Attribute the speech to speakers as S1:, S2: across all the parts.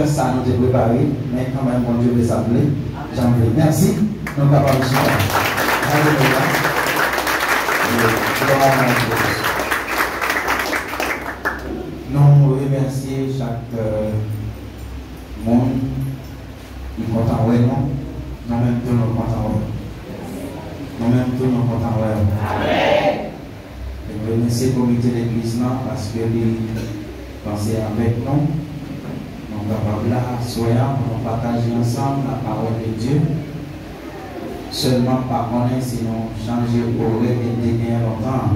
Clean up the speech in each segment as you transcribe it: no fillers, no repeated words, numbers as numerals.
S1: Ça nous est préparé, mais quand même, mon Dieu veut s'appeler. J'en veux. Merci. Nous sommes capables de se nous remercier chaque monde qui est content de nous. Nous-mêmes, tous nous contents de nous-mêmes, tous nous contents de nous. Je remercie le comité de l'église parce que pensez avec nous. Nous sommes là, soyons, nous partager ensemble la parole de Dieu. Seulement par connaître, sinon changer pour répéter bien longtemps.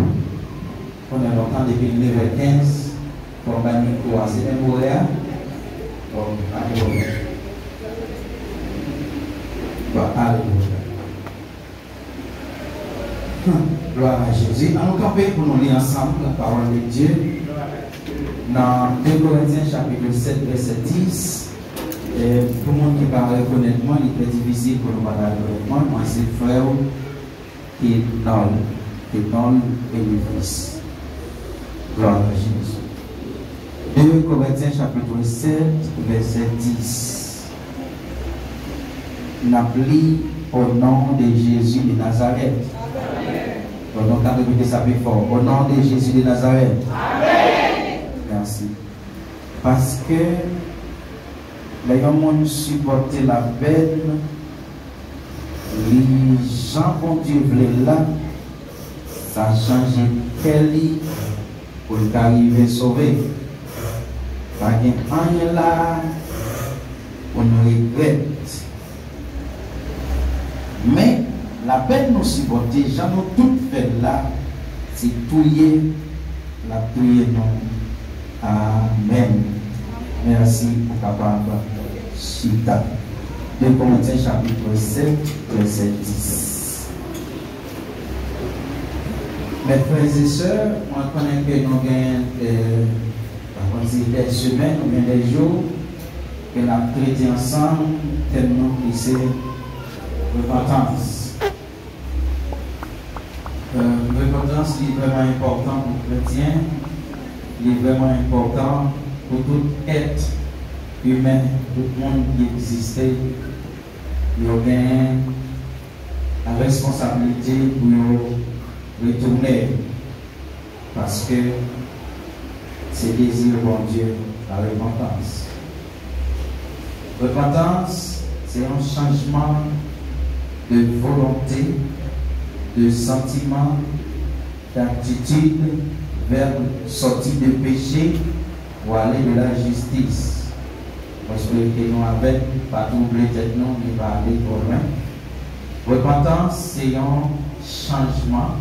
S1: On a longtemps depuis 9h15, pour gagner quoi, c'est même horaire. Bon, alléluia. Bon, alléluia. Gloire à Jésus. Allons camper pour nous lire ensemble la parole de Dieu. Dans 2 Corinthiens chapitre 7, verset 10, pour le monde qui parle honnêtement, il est très difficile pour nous parler honnêtement. Moi, c'est le frère qui est dans l'église. Gloire à Jésus. 2 Corinthiens chapitre 7, verset 10. N'appelez au nom de Jésus de Nazareth. Donc, quand vous répétez ça plus fort, au nom de Jésus de Nazareth. Merci. Parce que les gens supporter la peine, les gens vont Dieu voulaient là, ça a changé Kelly pour arriver à sauver. Pas un là, on regrette. Mais la peine nous supporter, j'en ai tout fait là, c'est touiller, la touiller non. Amen. Merci pour capable Chita. 2 Corinthiens chapitre 7, verset 10. Mes frères et sœurs, on connaît que nous avons des semaines ou bien des jours que nous avons traité ensemble, tellement que c'est repentance. Repentance est vraiment important pour les chrétiens. Il est vraiment important pour tout être humain, tout le monde qui existait. Il y a la responsabilité pour retourner parce que c'est désir bon Dieu, la repentance. Repentance, c'est un changement de volonté, de sentiment, d'attitude vers sortie de péché pour aller de la justice. Parce que nous avec, pas doubler tête non, mais pas aller trop loin. Repentance, c'est un changement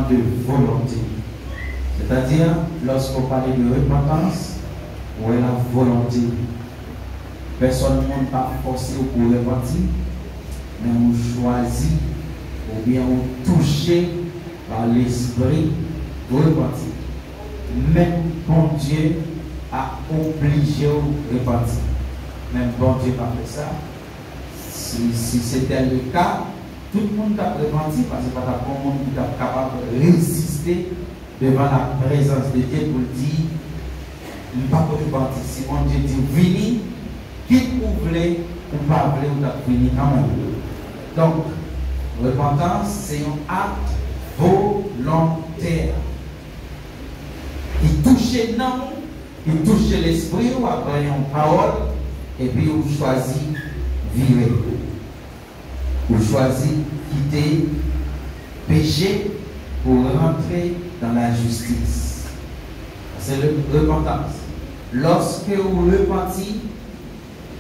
S1: de volonté. C'est-à-dire, lorsqu'on parle de repentance, où est la volonté. Personne ne peut pas forcer pour repentir, mais on choisit ou bien on touché par l'esprit de repentir. Même bon Dieu a obligé de repentir. Même bon Dieu n'a pas fait ça. Si c'était le cas, tout le monde a repenti parce que pas tout le monde est capable de résister devant la présence de Dieu pour dire, il ne pas repentir. Si mon Dieu dit, venez, quitte vous voulez ou pas voulez, vous avez venir quand même. Donc, repentance, c'est un acte volontaire. Il touche non, il touche l'esprit ou après une parole, et puis vous choisissez vivre. Vous choisissez quitter péché pour rentrer dans la justice. C'est le repentance. Lorsque vous repentez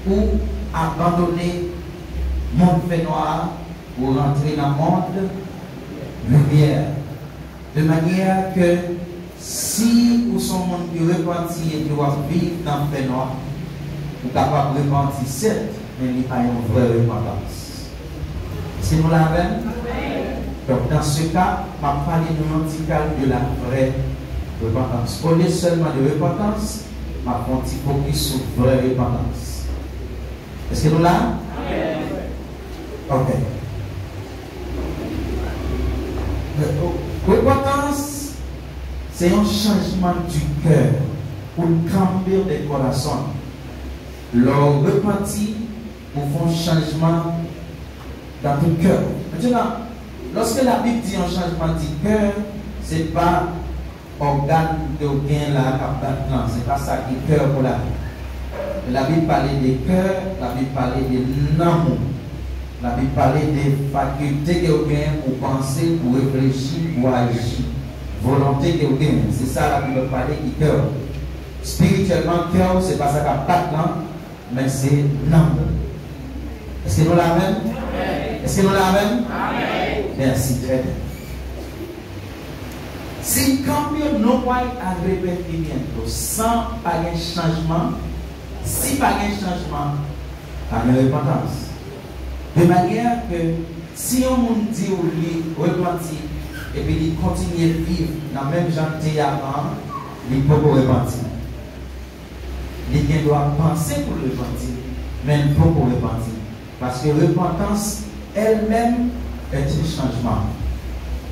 S1: ou abandonnez le monde fait noir pour rentrer dans le monde lumière. De manière que si vous êtes un monde qui repentit et qui va vivre dans le fait noir, vous êtes capable de repentir certes, mais il n'y a pas une vraie repentance. Si nous l'avons, donc dans ce cas, je vais parler de la vraie repentance. Au lieu seulement de repentance, je vais un petit focus sur la vraie repentance. Est-ce que nous l'avons? Ok. Repentance, c'est un changement du cœur pour cambier des corazones. Leur repentir pour faire un changement dans ton cœur. Maintenant, lorsque la Bible dit un changement du cœur, ce n'est pas organe de gain là, ce n'est pas ça qui est cœur pour la vie. La Bible parlait des cœurs, la Bible parlait des amours. La Bible parlait des facultés que vous gagnez pour penser, pour réfléchir, pour agir. Volonté que vous gagnez. C'est ça la Bible parlait du cœur. Spirituellement, cœur, ce n'est pas ça qui a pas là, mais c'est l'âme. Est-ce que nous l'avons? Est-ce que nous l'avons? Merci, très bien. Si quand nous voyons un arrepentimiento sans pas de changement, si pas de changement, pas de repentance. De manière que si on dit au lit, repentir, et puis il continue de vivre dans le même genre avant, il ne peut pas repentir. Il doit penser pour repentir, mais il ne peut pas repentir. Parce que repentance elle-même est un changement.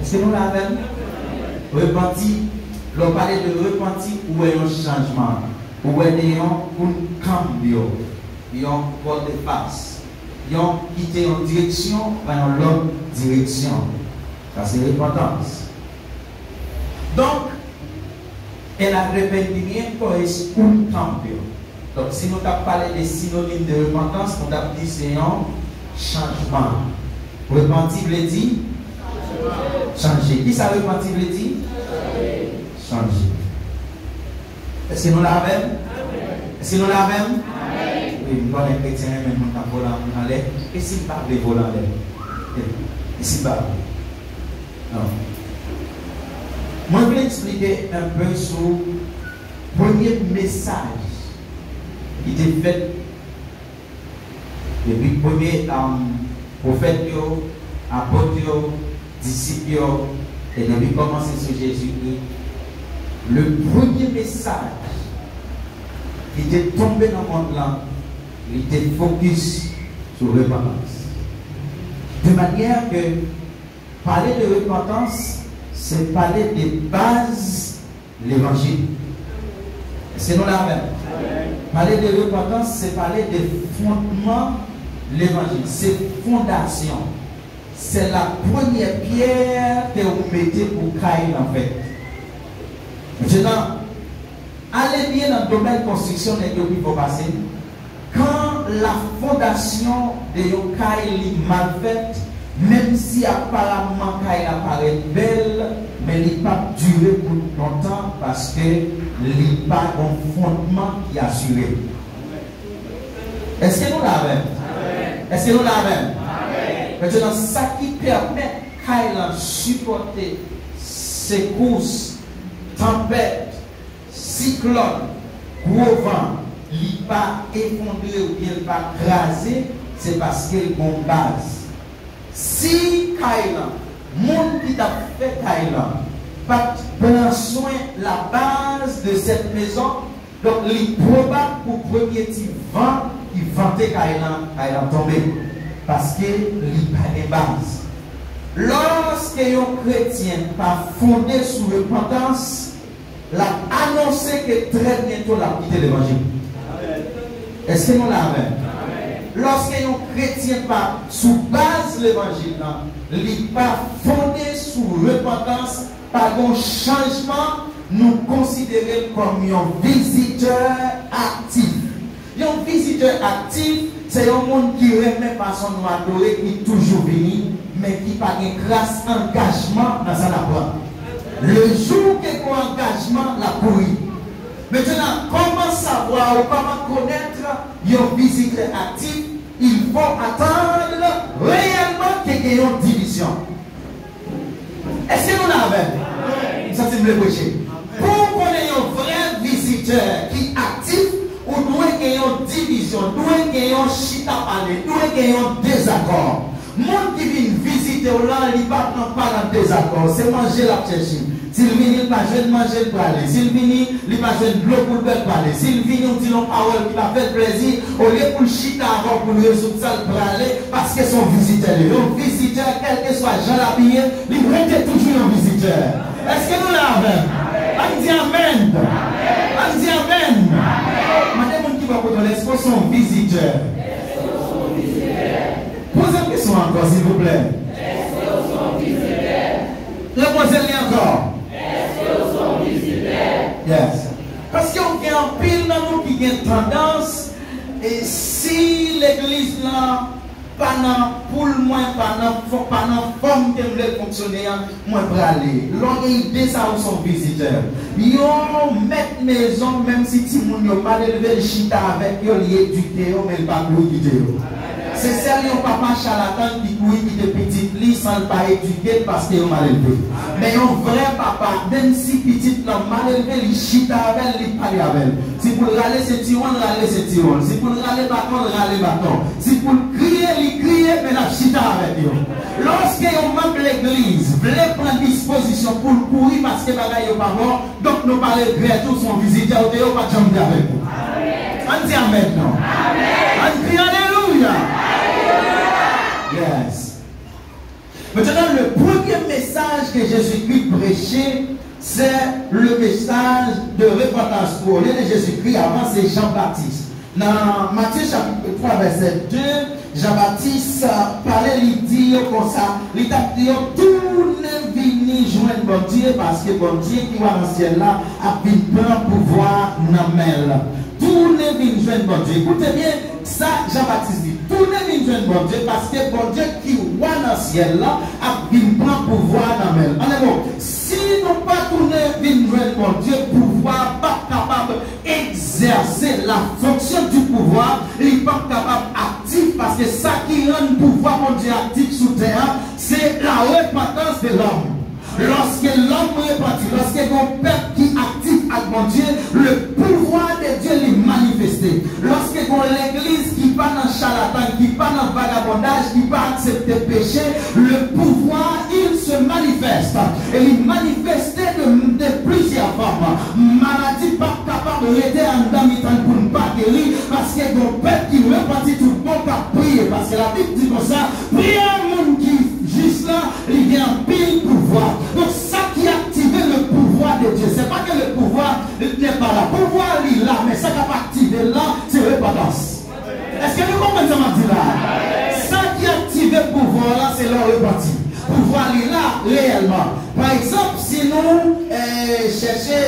S1: Est-ce que nous l'avons? Repentir, l'on parle de repentir ou est un changement, ou est un cambio, un volte de face. Ils ont quitté une direction vers une autre direction. Ça, c'est repentance. Donc, el arrepentimiento es un cambio. Donc, si nous avons parlé des synonymes de repentance, on a dit c'est un changement. Repentir veut dire changer. Qui ça repentir veut dire? Changer. Est-ce que nous l'avons? Est-ce que nous l'avons? Nous sommes chrétiens, mais nous sommes volants en l'air. Et s'il parle de volant en l'air? Et s'il parle? Non. Moi, je vais expliquer un peu sur le premier message qui était fait depuis le premier prophète, apôtre, disciple, et depuis commencer sur Jésus-Christ. Le premier message qui était tombé dans le monde là, il était focus sur la repentance. De manière que parler de repentance, c'est parler des bases de l'évangile. C'est nous la même. Parler de repentance, c'est parler des fondements de l'évangile. C'est fondation. C'est la première pierre que vous mettez pour cailler en fait. Maintenant, allez bien dans le domaine de construction et de il faut passer. Quand la fondation de Yokai est mal faite, même si apparemment elle apparaît belle, mais elle n'est pas durée pour longtemps parce que il n'y a pas un fondement qui est assuré. Est-ce que nous l'avons? Est-ce que nous l'avons? Maintenant, ça qui permet qu'elle supporter secousses, tempêtes, cyclones, gros vent, il n'est pas effondré ou bien pas crasé, c'est parce qu'il y a une base. Si Kailan, monde qui t'a fait Kailan, pas prendre soin de la base de cette maison, donc il est probable pour premier petit vent qui ventait Kailan tomber. Parce qu'il n'y a pas de base. Lorsque un chrétien pas fondé sur repentance, l'a annoncé que très bientôt la quitté l'évangile. Est-ce que nous l'avons? Lorsque un chrétien pas sous base l'évangile, il n'est pas fondé sur repentance, par un changement, nous considérons comme un visiteur actif. Un visiteur actif, c'est un monde qui remet par son nom adoré, qui est toujours venu, mais qui n'a pas de grâce engagement dans sa rapport. Le jour que mon engagement l'a pourri. Maintenant, comment savoir ou comment connaître un visiteur actif? Il faut attendre réellement qu'il y ait une division. Est-ce que nous l'avons? Ça, c'est le prêcher. Pour qu'on ait un vrai visiteur qui est actif, on doit gagner une division, on doit gagner un chita parler, on doit gagner un désaccord. Monde qui vient visiter là, il ne va pas dans désaccord, c'est manger la chercher. S'il vient, il va jeune manger le parler. S'il vient, il va jeune l'eau pour le parler. S'il vient, on dit une parole qui va faire plaisir, au lieu pour le chita avant pour le résoudre ça, le parler, parce que son visiteur, un visiteur, quel que soit Jean l'habillé, il reste toujours un visiteur. Est-ce que nous l'avons? On dit Amen. On dit Amen. Madame qui va pour est-ce que son visiteur? Posez une question encore, s'il vous plaît. Est-ce que son visiteur? Reposez-le encore. Est-ce que son visiteur? Yes. Parce qu'on a un pile dans nous qui a tendance, et si l'église là, pendant pour moi, pendant forme qu'elle veut fonctionner, moi je vais aller. L'on idée ça ou son visiteur. Yo mettre maison, même si tout le monde n'a pas élevé le chita avec yo, il éduqué, mais il pas éduqué. C'est celle qui papa charlatan qui couille qui est petite lit sans pas éduquer parce qu'il est mal élevé. Mais un vrai papa, même si petite là mal élevé, il chita avec, il parle avec. Si pour râler c'est tiron, râler c'est tiron. Si pour râler bâton, râler bâton. Si pour crier, il crie, mais la chita avec lui. Lorsque on membre de l'église voulait prendre disposition pour courir parce que bagaille est pas bon, donc nous parlons de tous son visiteur, on ne pas jamais avec nous. On dit Amen, non? On dit Alléluia. Yes. Maintenant, le premier message que Jésus-Christ prêchait, c'est le message de repentance. Pour lieu de Jésus-Christ, avant c'est Jean-Baptiste. Dans Matthieu chapitre 3, verset 2, Jean-Baptiste parlait, il dit comme ça, il a dit, tournez venir joindre bon Dieu, parce que bon Dieu qui va dans le ciel là, a plein pouvoir dans la tournez venir joindre bon Dieu. Écoutez bien, ça Jean-Baptiste dit, tournez venir joindre bon Dieu, parce que bon Dieu qui va dans le ciel là, a plein pouvoir dans la main. Bon, si nous pas tourner venir joindre bon Dieu, pouvoir pas capable d'exercer la fonction du pouvoir, il n'est pas capable actif, parce que ça qui rend le pouvoir mon Dieu actif sous terre, c'est la repentance de l'homme. Lorsque l'homme repentit, lorsque mon peuple qui active avec mon Dieu, le pouvoir de Dieu est manifesté. Lorsque l'église qui va dans le charlatan, qui va dans le vagabondage, qui va accepter le péché, le pouvoir, il se manifeste. Et il manifestait de plusieurs formes. Maladie pas capable de rester en demi-temps pour ne pas guérir, parce que mon peuple qui repentit tout le monde a prié. Parce que la Bible dit comme ça, priez un monde qui juste là, il vient en pile pouvoir. Donc ça qui active le pouvoir de Dieu, c'est pas que le pouvoir n'est pas là. Le pouvoir il est là, mais ça qui a activé là, c'est repentance. Est-ce que vous comprenez ce que je dis là? Ça qui active le pouvoir là, c'est leur repentir. Le pouvoir il est là réellement. Par exemple, si nous cherchons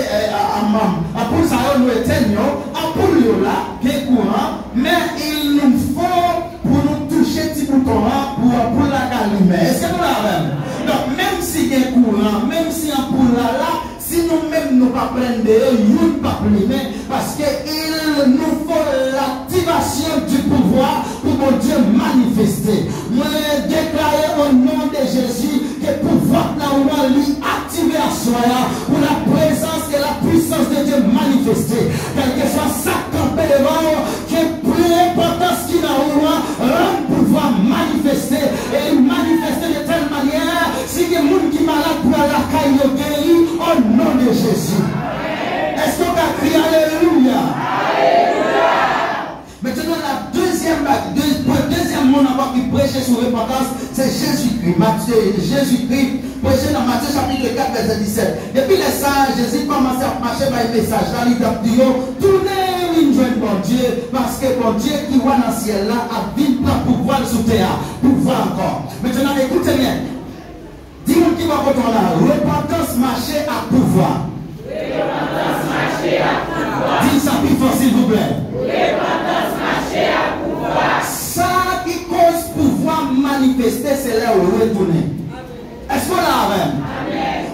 S1: à pour ça nous éteignons, à pour nous là, bien courant, mais il nous faut pour nous toucher petit bouton pour la calumer. Est-ce que nous l'avons? Donc même si il y a courant, même si on pour là, si nous-mêmes nous pas prendre, nous pas mais parce qu'il nous faut l'activation du pouvoir pour mon Dieu manifester. Moi, déclarer au nom de Jésus que le pouvoir n'a lui activé à soi pour la présence et la puissance de Dieu manifester. Quel que soit ça campé devant, que plus importance qu'il a au roi, le pouvoir manifester et manifester de telle manière, si il y a des gens qui sont malades pour la caille guéri au nom de Jésus. Est-ce qu'on va crier Alléluia? Alléluia. Maintenant, la deuxième monde encore qui prêchait sur repentance, c'est Jésus-Christ. Jésus-Christ prêchait dans Matthieu chapitre 4, verset 17. Depuis les sages, Jésus commençait à marcher par un message. Dans l'idée, tournez une joie pour Dieu, parce que mon Dieu qui voit dans le ciel là, a vu pour pouvoir sous terre, pouvoir encore. Maintenant, écoutez bien. Dis-moi qui va contre la repentance marcher à pouvoir. Repentance marcher à pouvoir. Dis ça plus fort s'il vous plaît. Repentance marcher à pouvoir. Ça qui cause pouvoir manifester, c'est là où retourner. Est-ce qu'on l'a même?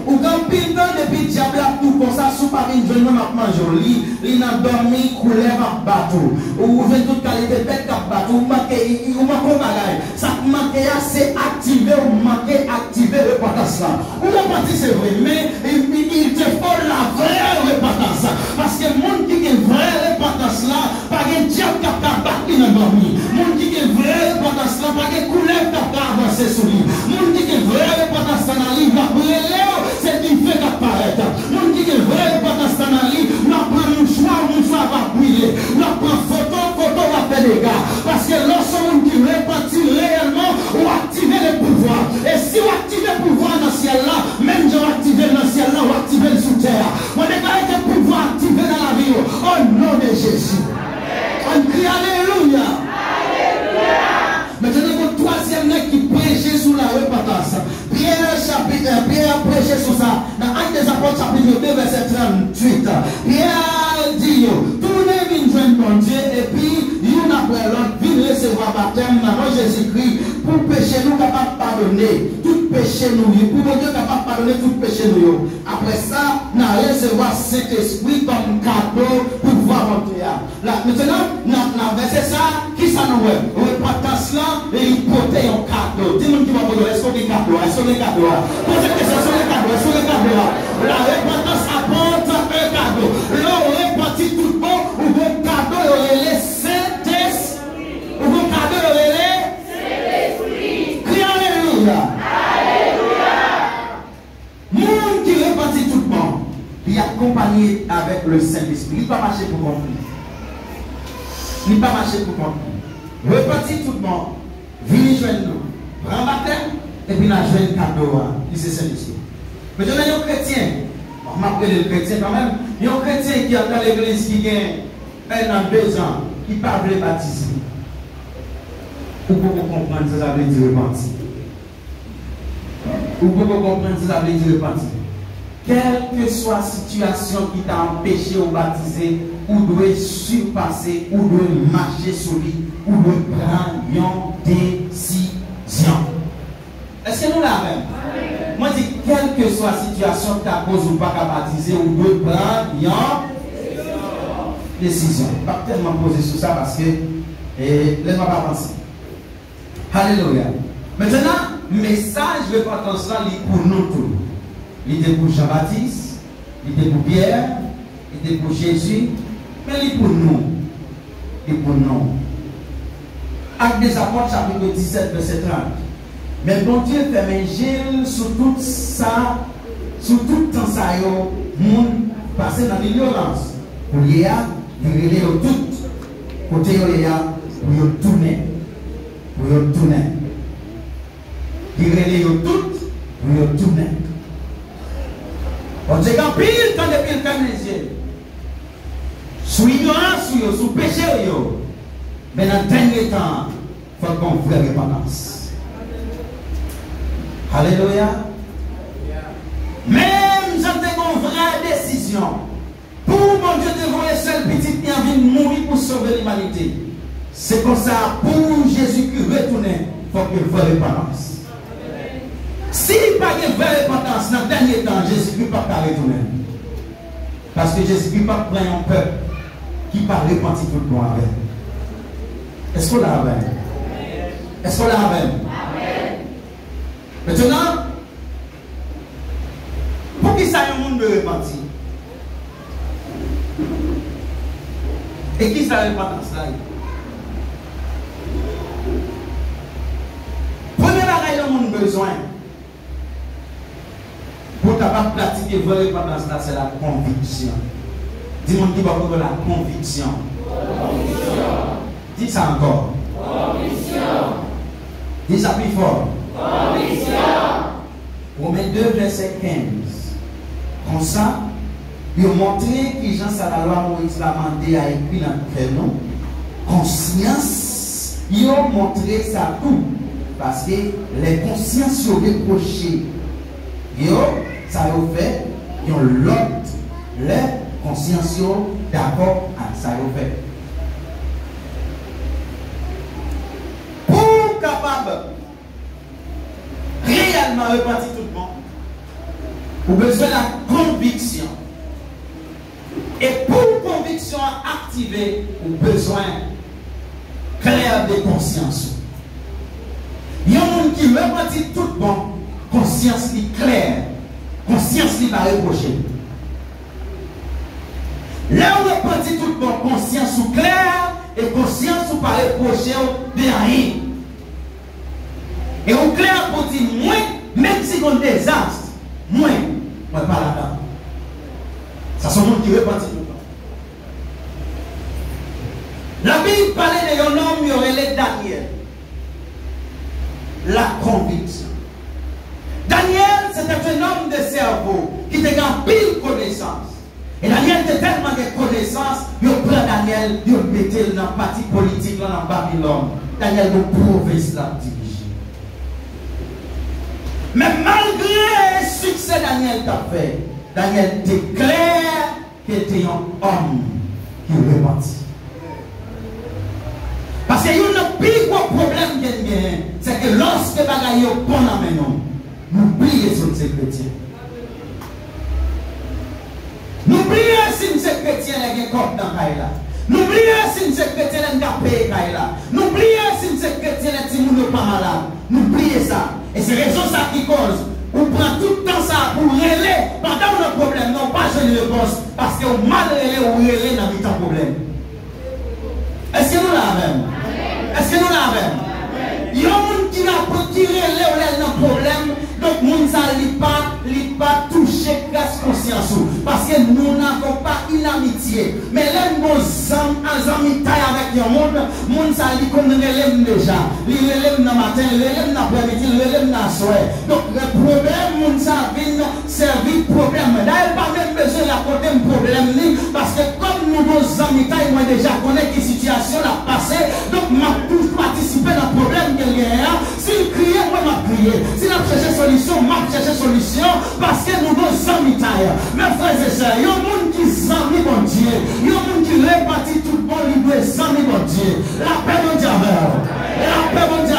S1: Ou quand pile temps depuis diable a tout comme ça, sous par une jeune femme manger, il a dormi, coulé à bateau. Ou vient toute qualité bête à bateau, ou manque bagaille. Ça manque c'est activer ou manquer activer le repentance là. Ou la partie c'est vrai, mais il te faut la vraie repentance. Parce que le monde qui a une vraie repentance là, pas un diable qui a battu dans dormi. Le monde qui a une vraie repentance là, pas un couleur qui a avancé sur lui. Le monde qui a une vraie repentance dans la vie, va brûler. C'est une fait apparaître. Mon dit que vrai repentance dans la vie, nous prenons mon choix va briller. Nous prenons photo va faire des gars. Parce que lorsqu'on dit repentir réellement, on active le pouvoir. Et si on active le pouvoir dans le ciel là, même j'ai activé dans le ciel là, on active le sous terre. On déclare que le pouvoir activé dans la vie. Au nom de Jésus. On crie Alléluia. Alléluia. Maintenant, le troisième nez qui prêchait sur la repentance. Pierre prêchait sur ça. Dans Actes des Apôtres, chapitre 2, verset 38. Pierre dit, tournez une jeune bon Dieu, et puis, une après l'autre, vienne recevoir baptême dans Jésus-Christ, pour pécher nous capable de pardonner. Tout péché nous, pour mon Dieu capable de pardonner tout péché nous. Après ça, nous allons recevoir Saint-Esprit comme cadeau pour pouvoir monter. Là, maintenant, dans verset ça, qui ça nous est? Repentance là, et il portait un cadeau. Dis-moi qui va me dire, est-ce qu'on est cadeau? Est-ce qu'on est cadeau? Posez la question, est-ce qu'on est cadeau? Est-ce qu'on est cadeau? La repentance apporte un cadeau. Là, on repentit tout bon, ou vos cadeaux, on les Saint-Esprit. Ou vos cadeaux, on les Saint-Esprit. Crie Alléluia. Alléluia. Monde qui repentit tout bon, il est accompagné avec le Saint-Esprit. Il ne va pas marcher pour comprendre. Il ne va pas marcher pour comprendre. Repentit tout bon, venez joindre nous. Prends baptême. Et puis, on a joué un cadeau, qui c'est Saint-Esprit. Mais je suis un chrétien. On m'appelle le chrétien quand même. Il y a un chrétien qui a dans l'église qui a 1 an, 2 ans, qui ne peut pas baptiser. Ou pour comprendre ce que ça veut dire repentir. Ou pour comprendre ce que ça veut dire repentir. Quelle que soit la situation qui t'a empêché de baptiser, ou doit surpasser, ou doit marcher sur lui, ou doit prendre une décision. Est-ce que nous l'avons? Moi, je dis, quelle que soit la situation que tu as posée ou pas qu'à baptiser, ou de prendre une décision. Je ne vais pas tellement poser sur ça parce que laisse-moi pas penser. Alléluia. Maintenant, message de repentance là, il est pour nous tous. Il est pour Jean-Baptiste, il est pour Pierre, il est pour Jésus, mais il est pour nous. Il est pour nous. Actes des Apôtres, chapitre 17, verset 30. Mais bon Dieu fait un gel sur tout ça, sur tout temps ça, le monde passé dans l'ignorance. Pour y aller, il y tout. Côté y a, pour y tourner. Pour y tourner. Il y a tout, pour y tourner. On dit qu'en pile, quand il ferme les yeux, sous ignorance, sous péché, mais dans le dernier temps, il faut qu'on fasse repentance. Alléluia. Même j'en ai une vraie décision. Pour mon Dieu devant les seuls petits qui ont envie de mourir pour sauver l'humanité. C'est comme ça, pour Jésus-Christ retourner, il faut qu'il fasse repentance. S'il n'y a pas de vraie repentance dans le dernier temps, Jésus-Christ ne peut pas retourner. Parce que Jésus-Christ pas prend un peuple qui parle repenti tout le monde avec. Est-ce qu'on l'a avec? Est-ce qu'on l'a avec? Maintenant, pour qui ça y a un monde de repenti? Et qui ça repentance là? Premier bagage le monde besoin pour capable pratiquer vraie repentance là, c'est la conviction. Dis-moi qui va prendre la conviction. Dis ça encore. Dis ça plus fort. Romains 2, verset 15. Comme ça, il a montré que Jean la loi Moïse l'a demandé à écrire dans le prénom. Conscience, il a montré ça tout. Parce que les consciences sont reprochées. Ça a fait, ils ont l'autre, les consciences d'accord à ça a fait. Pour capable réellement repartir tout le monde, vous avez besoin de la conviction. Et pour conviction activée, vous avez besoin clair de conscience. Il y a un monde qui repartit tout le monde, conscience qui claire, conscience qui va reprocher. Là où repartit tout le monde, conscience ou claire et conscience ou pas reprocher de rien. Et au clair pour dire, moi, même si on désastre, moi pas là-dedans. Ça c'est le monde qui repartit tout le temps. La Bible parlait de un homme, il y aurait les Daniel. La conviction. Daniel, c'était un homme de cerveau qui était en pile connaissance. Et Daniel était tellement de connaissances, il prend Daniel, il mettait dans le parti politique dans Babylone. Daniel, le province l'a dirigé. Mais malgré le succès Daniel t'a fait, Daniel était clair qu'il était un homme qui repentit. Parce qu'il y a un plus gros problème qu'il y a, c'est que lorsque les bagailles sont bonnes à nous, n'oubliez si nous sommes chrétiens. N'oubliez si nous sommes chrétiens, les gens comme dans Kaila. N'oubliez si nous sommes chrétiens, les gens payent Kaila. N'oubliez si nous sommes chrétiens, les gens ne sont pas malades. N'oubliez ça. Et c'est raison ça qui cause. On prend tout le temps ça pour régler pendant le problème. Non, pas je ne réponse. Parce que on mal régler ou régler dans le problème. Est-ce que nous l'avons? Est-ce que nous l'avons? Il y a un monde qui a tiré le problème, donc le monde n'a pas touché grâce conscience. Parce que nous n'avons pas une amitié. Mais là, nous sommes en amitié avec le monde, le monde n'a comme nous relève déjà. Il relève dans le matin, il relève dans l'après-midi, il relève dans le soir. Donc le problème, le monde vient servir le problème. D'ailleurs, pas même besoin d'apporter un problème, parce que comme nous sommes en amitié, moi déjà connais quelle situation a passé, donc m'a toujours participé dans le problème qu'il y a. S'il criait, moi m'a crié. S'il a cherché solution, m'a cherché solution, parce que nous sommes en amitié. Mes frères et sœurs, il y a un monde qui s'en bon Dieu. Il y a un monde qui répartit tout le monde, il doit s'en bon Dieu. La paix mon Dieu. La paix mon Dieu.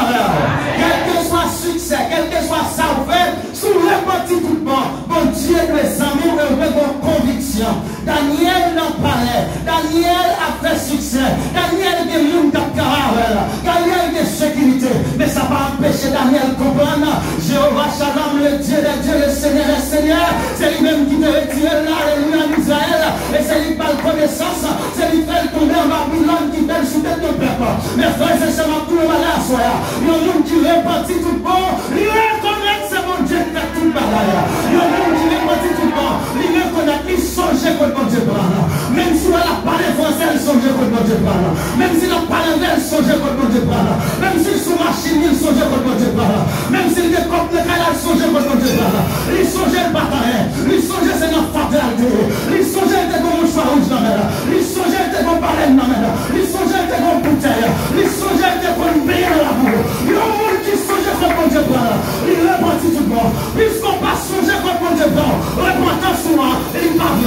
S1: Quel que soit succès, quel que soit ça fait, sous répartit tout le monde, bon Dieu doit s'en avec une conviction. Daniel n'en parlait. Daniel a fait succès. Daniel est monde de carrière. Daniel est de sécurité. Mais ça va empêcher Daniel de comprendre. Jéhovah Shalom, le Dieu des dieux, le Seigneur des seigneurs. C'est lui-même qui te retire là, alléluia, en Israël. Et c'est lui qui parle connaissance. C'est lui qui fait tomber en Babylone, qui fait sous tête de peuple. Mes frères et sœurs, tout le monde là, soya. Il y a un monde qui répartit tout le monde. Il reconnaît c'est mon Dieu qui fait tout le bagaille. Il y a un monde qui répartit tout le monde. Il reconnaît qu'il songe contre mon Dieu prendre. Même si on a parlé français, il songe contre mon Dieu prendre. Même si on a parlé anglais, il songe contre mon Dieu prendre. Même si sous machine, il songe contre mon Dieu prendre. Même si il est comme le canal, il songe contre mon Dieu prendre. Il songe le bataille. Il songe c'est notre fatalité. Il songe le comme un choix rouge dans la mer. Il songe le comme baleine dans la mer. Il songe le comme bouteille. Il songe le comme paye dans la boue. Il y a un monde qui songe contre mon Dieu prendre. Il repartit tout le monde. Puisqu'on pas songer contre mon Dieu prendre. Repartant souvent, il parle.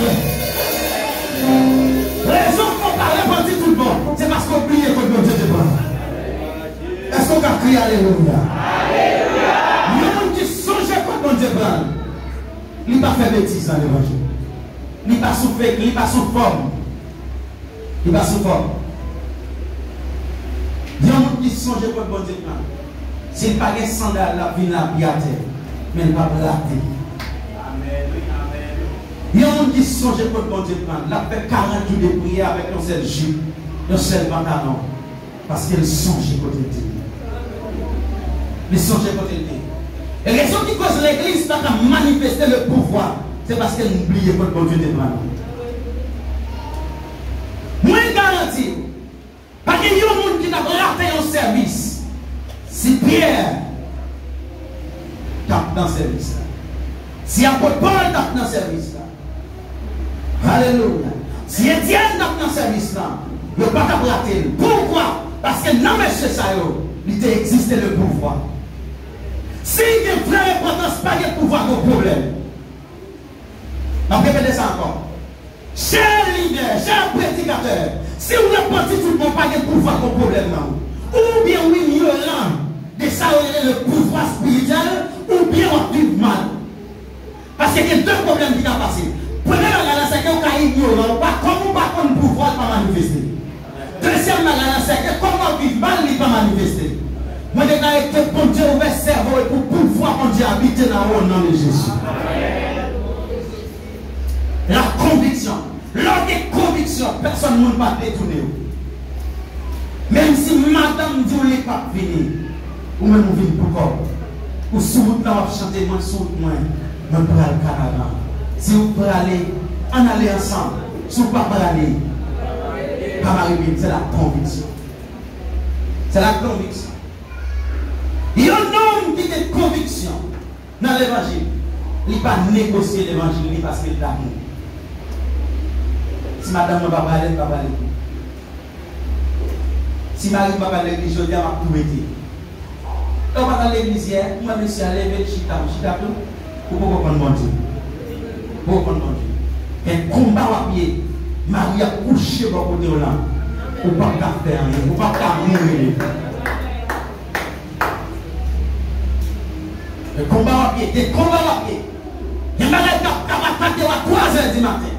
S1: Raison qu'on parle repartir tout le monde, c'est parce qu'on prie contre mon Dieu prendre. Est-ce qu'on a crié alléluia? Alléluia. Le monde qui songe contre mon Dieu prendre, il n'a pas fait bêtise dans l'évangile. il n'est pas sous fake, il n'est pas sous forme. Il n'est pas sous forme. Il y a un monde qui songe pour le bon Dieu. S'il n'y a pas de sandal, la vie n'a pas terre, mais il ne va pas rater. Il y a un monde qui songe pour le bon Dieu. Il a fait 40 jours de prière avec un seul jupe, un seul pantalon. Parce qu'il songe côté de Dieu. Il songe côté de Dieu. Et les raison qui cause l'église pas qu'à manifester le pouvoir, c'est parce qu'elle oublie que le bon Dieu est devant nous. Moi, je garantis, parce qu'il y a un monde qui n'a pas raté un service. Si Pierre tape dans le service, si apôtre Paul tape dans le service, alléluia. Si Étienne tape dans le service, il ne peut pas rater. Pourquoi? Parce que dans M. Sayo, il existe le pouvoir. Si il y a une vraie importance, pas de pouvoir de problème. On peut répéter ça encore. Cher leader, cher prédicateur, si vous n'avez pas dit tout le monde, pas de pouvoir de problème, non. Ou bien oui, mieux là, de ça, le pouvoir spirituel, ou bien on vit mal. Parce qu'il y a deux problèmes qui ont passé. Premier, c'est que vous avez ignorant, comment pas le pouvoir ne pas manifester. Deuxième, c'est que comment vivre mal, il ne pas manifester. Moi, je vais que bon Dieu ouvert le cerveau pour pouvoir bon Dieu habiter dans le nom de Jésus. La conviction. Lors des convictions, personne ne va détourner. Même si madame dit qu'on n'est pas fini, ou même vous venez pour corps, ou si vous pouvez chanter, moi, sous moi, je peux aller au Canada. Si vous pouvez aller, on aller ensemble. Si vous ne pouvez pas aller, c'est la conviction. C'est la conviction. Il y a un homme qui a une conviction dans l'évangile. Il ne va pas négocier l'évangile parce qu'il est d'amour. Si madame ne va pas aller, elle ne va pas aller. Si Marie ne va pas aller, je vais tout mettre. On va dans l'église hier, moi, je suis allé vers Chita, pour comprendre mon Dieu. Pour comprendre mon Dieu. Un combat à pied, Marie a couché dans le côté là. Pour ne pas faire rien, pour ne pas mourir. Le combat à pied, des combats à pied. Il y a des gens qui ont attaqué à 3 h du matin.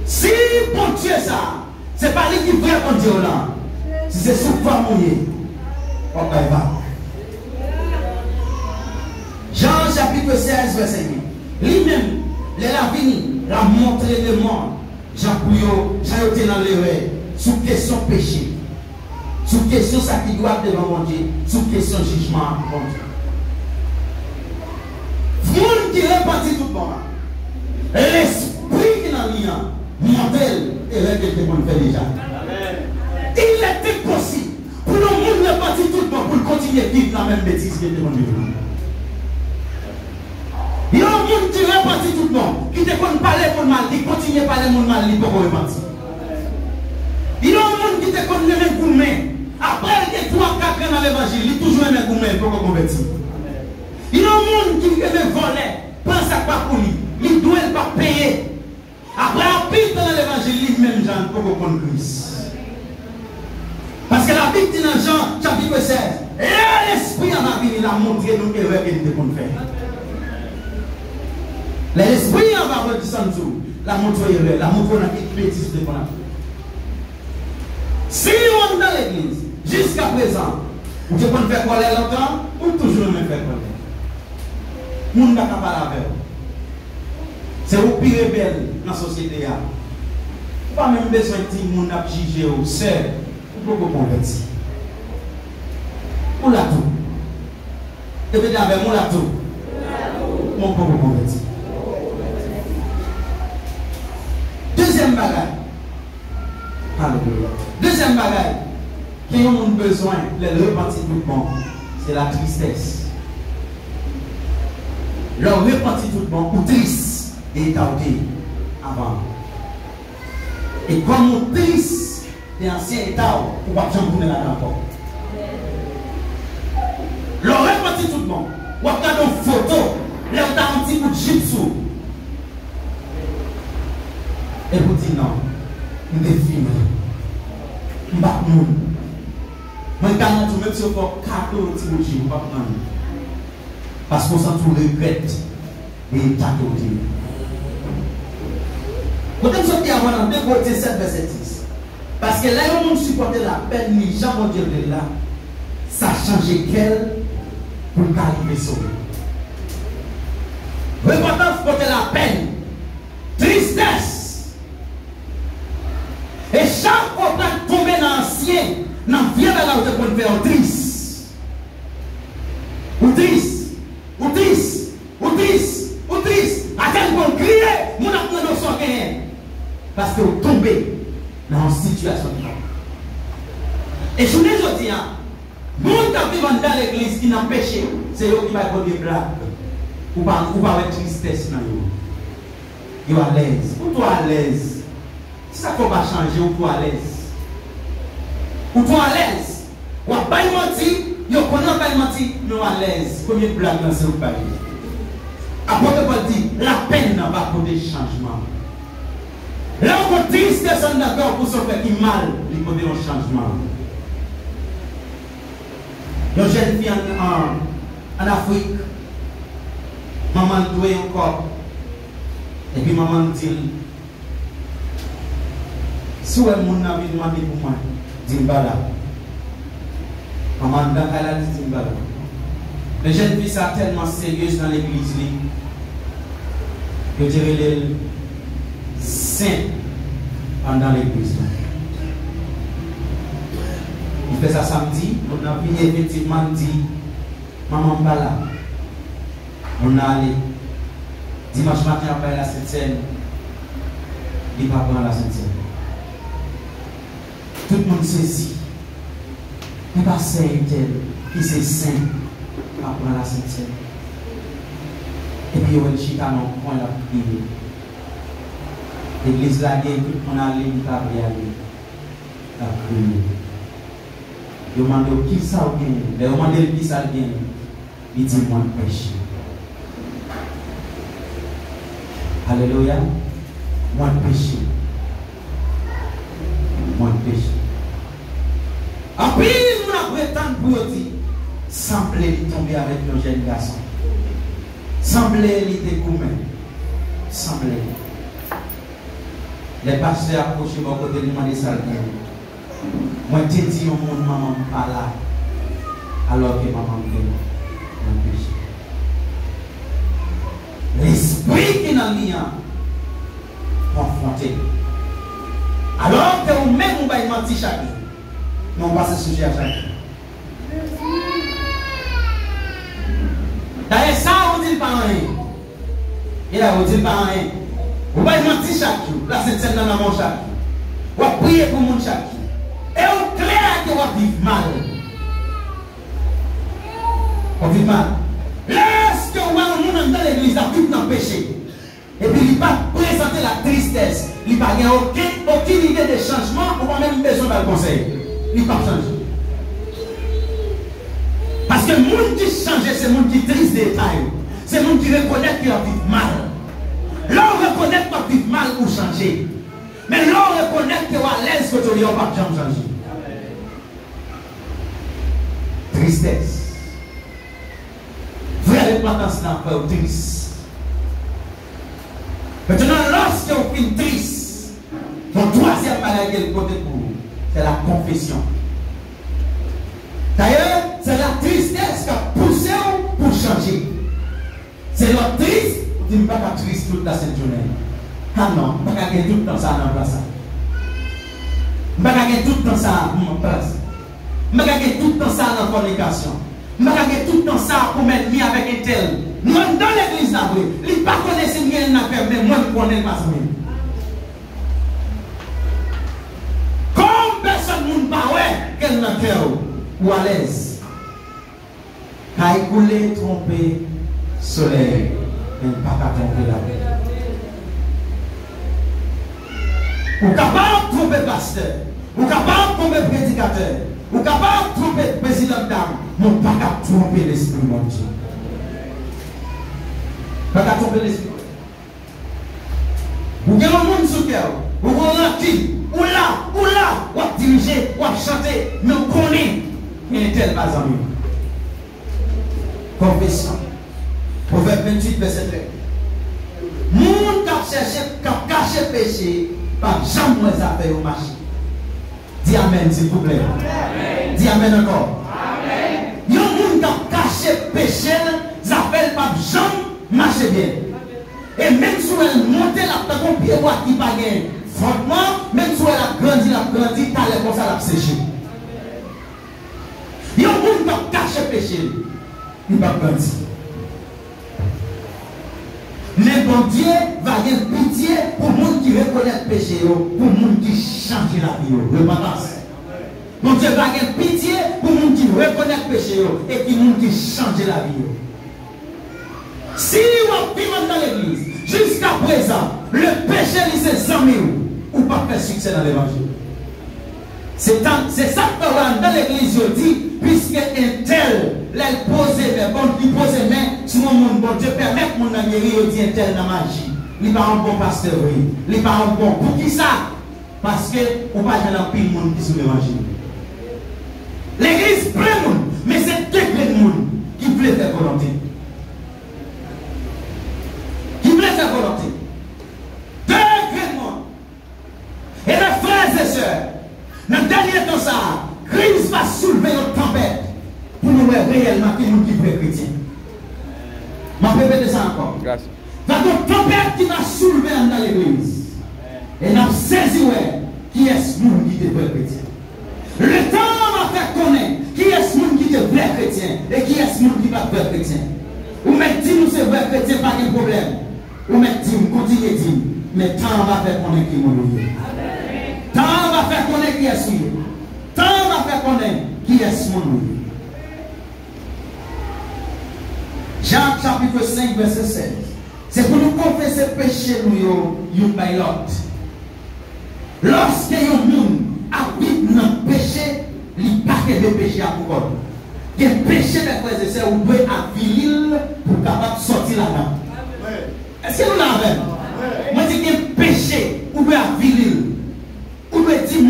S1: Si bon Dieu ça, c'est pas lui qui veut bon Dieu là. Si c'est sous quoi mouiller, on va. Jean chapitre 16, verset 8. Lui-même, les ravini, l'a montré le monde. Jean Pouillot, Jean été dans l'erreur, sous question péché. Sous question ça qui doit devant mon Dieu, sous question jugement mon Dieu. Monde qui répartit tout le monde. L'esprit qui est dans l'île, modèle et règle qu'on fait déjà. Il était possible pour le monde répartir tout le monde pour continuer à vivre la même bêtise que le monde vit. Il y a un monde qui répartit tout le monde, qui ne connaît pas les monde mal, qui continue à parler monde mal, il peut pas répartir. Il y a un monde qui te connaît même pour main. Après, il y a 3-4 ans dans l'évangile, il est toujours même pour main pour convertir. Il y a un monde qui veut voler, pense à quoi pour lui, il doit pas payer. Après, habite dans l'évangile, lui-même, Jean, pour comprendre Christ. Parce que la Bible dit dans Jean, chapitre 16, et l'esprit en a venu, il a montré nous l'erreur qu'il était qu'on fait. L'esprit en va redescendre tout, la montre l'erreur, la montre la bêtise de qu'on a fait. Si on est dans l'église, jusqu'à présent, vous pouvez faire quoi longtemps, ou toujours même faire quoi. Moun n'a pas parlé avec. C'est au pire rebelle dans la société. Pas même besoin de dire moun n'a jugé au seul pour vous convertir. Ou la tout. Et puis avec moun la tout. Mon pour vous convertir. Deuxième bagaille. Alléluia. Deuxième bagaille. Qui ont besoin de repentir tout le monde, c'est la tristesse. Leur repentir tout le monde, ou triste, et tardé avant. Et comme on triste, les anciens états, on va jamais là encore. Leur repentir tout le monde, on va regarder une photo, leur dar un petit coup de gypsou. Et vous dites non, nous définissons. Nous ne sommes pas nous. Moi, je garantis même si on fait 4 petits bougies, on ne va pas prendre. Parce qu'on sent tout regret et l'état de Dieu.
S2: Quand on sortit avant dans 2 Corinthiens 7, verset 10. Parce que là, on ne supportait la peine, ni jamais Dieu de là. Ça changeait qu'elle pour arriver sauver. L'important, c'est porter la peine, tristesse. Et chaque fois que tombe dans l'ancien, dans le vieux là où tu peux faire triste. Ou triste, ou triste, ou triste, ou triste. À quel point crier, mon appel ne soit rien. Parce que vous tombez dans une situation de mort. Et je vous dis, mon qui vivent dans l'église qui n'a péché, c'est eux qui vont être blagues. Ou pas avec tristesse dans eux. Ils sont à l'aise. Ou toi à l'aise. Si ça ne peut pas changer, ou toi à l'aise. Ou toi à l'aise. Ou à pas menti, ou à pas menti, nous à l'aise. Combien de blagues dans ce pays? Apôtre Paul dit, la peine n'a pas apporté changement. Là, on a tristesse en d'accord pour se faire qui mal, il faut un changement. Une jeune fille en Afrique, maman doué encore. Et puis maman dit, si vous avez demandé pour moi, Dimbala. Maman elle a dit Dimbala. Les jeunes filles sont tellement sérieuses dans l'église. Je dirais les saints pendant l'église. Il fait ça samedi, on a fini effectivement dit maman Bala. On a allé dimanche matin après la Sainte-Seine, il va prendre la Sainte-Seine. Tout le monde saisit. Il va saint tel, qui c'est saint, il va prendre la Sainte-Seine. Et puis il y a une chita dans le coin la prière. L'église là, tout le monde a allé, il va aller. La prière. Il demande qui ça ou bien. Il demande qui ça ou bien. Il dit moi de péché. Alléluia. Moi de péché. Moi de péché. Après, nous avons tant pour dire, semblait tomber avec nos jeunes garçons. Semblait lui découvrir. Semblait. Les pasteurs approchent mon côté de demander ça. Moi, je te dis, mon maman pas là, alors que maman vient dans le péché. L'esprit qui est dans le lien, confronté. Alors que vous-même, vous allez mentir chaque jour. Non, pas ce sujet à chaque jour. D'ailleurs, ça, on dit pas rien. Et là, on dit pas rien. Vous allez mentir chaque jour. Là, c'est celle dans la chaque jour. Vous allez prier pour le monde chaque jour. Et au clair que vous vivez mal. Vous vivez mal. Lorsque vous avez dans l'église, tout dans le péché. Et puis il va présenter la tristesse. Il va n'y avoir aucune idée de changement. On va même besoin d'un conseil. Il ne va pas changer. Parce que le monde qui change, c'est le monde qui triste des détails. C'est le monde qui reconnaît qu'il a vécu mal. Là, on reconnaît qu'il a vécu mal ou changer. Mais là, on reconnaît qu'il est à l'aise que tu n'as pas changé. Tristesse. Vraie importance d'un peu triste. Maintenant, lorsque vous faites triste, mon troisième bagage qui est le côté pour vous, c'est la confession. D'ailleurs, c'est la tristesse qui a poussé pour changer. C'est la triste, vous ne dites pas qu'à triste toute la cette journée. Ah non, je ne vais pas gagner tout le temps ça dans la place. Je ne vais pas gagner tout le temps ça dans la place. Je ne vais pas gagner tout le temps ça dans la fornication. Je ne vais pas gagner tout le temps ça pour mettre mis avec un tel. Nous, dans l'église, il ne pas connaître ce qu'il y a mais moi, je connais pas ça. Comme personne ne parle, qu'elle n'a pas ou à l'aise. Quand il coulait, tromper soleil, il n'a pas tromper la paix. Ou capable de tromper pasteur, ou capable de tromper prédicateur, ou capable de tromper président d'âme, mais pas capable de tromper l'esprit de Dieu. Pas capable de tromper l'esprit. Vous avez un monde sur le cœur, vous avez ou là, ou diriger, ou chanter, mais on connaît. Il y a un tel pas en nous. Confession. Proverbe 28, verset 3. Monde qui a chercher, cap cacher péché, pas jamais ça fait au marché. Dis amen s'il vous plaît. Dis amen encore. Il y a un monde qui a caché péché, ça fait pas jamais marcher bien. Et même si elle monte la tête, pied droit qui pas gagné fortement, même si elle a grandi, t'as les comme ça la séché. Il y a un monde qui a caché péché, il va grandir. Mais bon Dieu va avoir pitié pour les gens qui reconnaissent le péché, pour les gens qui changent la vie. Repentance. Bon Dieu va avoir pitié pour les gens qui reconnaissent le péché et pour les gens qui changent la vie. Si vous vivez dans l'église, jusqu'à présent, le péché c'est 100 000 ou pas faire succès dans l'évangile. C'est ça que dans l'église dit, puisque un tel, elle pose les bon, il pose les mains sur mon bon Dieu, permet que mon ami dit un tel dans la magie. Il n'est pas un bon pasteur, il n'est pas un bon. Pour qui ça? Parce que on va pas dans pile monde qui sont l'évangile. L'église plein de monde, mais c'est deux de monde qui veulent faire volonté. Qui veulent faire volonté. Deux de monde. Et mes frères et sœurs, dans le dernier temps, ça, Christ va soulever notre tempête pour nous voir réellement qui nous qui veut chrétien. Je vais répéter ça encore. Gracias. Il y a une tempête qui va soulever dans l'église. Et nous avons saisi qui est ce monde qui est vrai chrétien. Le temps va faire connaître qui est ce monde qui est vrai chrétien et qui est ce monde qui n'est pas vrai chrétien. Ou même si nous sommes vrai chrétien, pas de problème. Ou même si nous continuons à dire, mais le temps va faire connaître qui est mon temps va faire connaître qui est ce monde. Temps va faire connaître qui est ce monde. Jean chapitre 5, verset 16. C'est pour nous confesser péché nous, you by l'autre. Lorsque un monde habite dans le péché, il n'y a pas de péché à pouvoir. Il y a un péché, mes frères et sœurs, où vous pouvez aviler pour capable sortir là-dedans. Est-ce que nous l'avons? Moi, je dis qu'il y a un péché, où vous pouvez aviler. Où vous pouvez dire,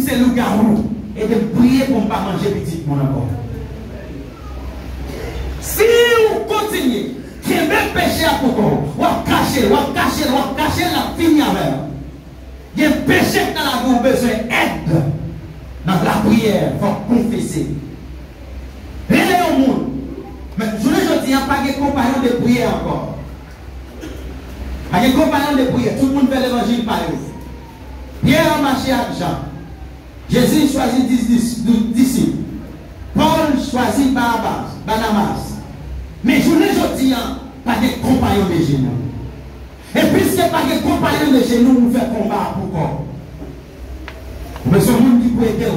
S2: c'est le garou, et de prier pour ne pas manger petit monde encore. Si vous continuez, qui est même péché à pouvoir, vous cacher la fini avec. Il y a un péché dans la vie, vous avez besoin d'aide. Dans la prière, il faut confesser. Réveillez au monde. Mais je ne dis pas qu'il y a compagnon de prière encore. Il y a compagnon de prière. Tout le monde fait l'évangile par eux. Pierre a marché à Jean. Jésus choisit 10 disciples. Paul choisit Barnabas. Mais je ne dis pas des compagnons de genoux. Et puisque pas des compagnons de genoux, nous faisons combat pour quoi? Vous avez besoin de monde qui peut aider.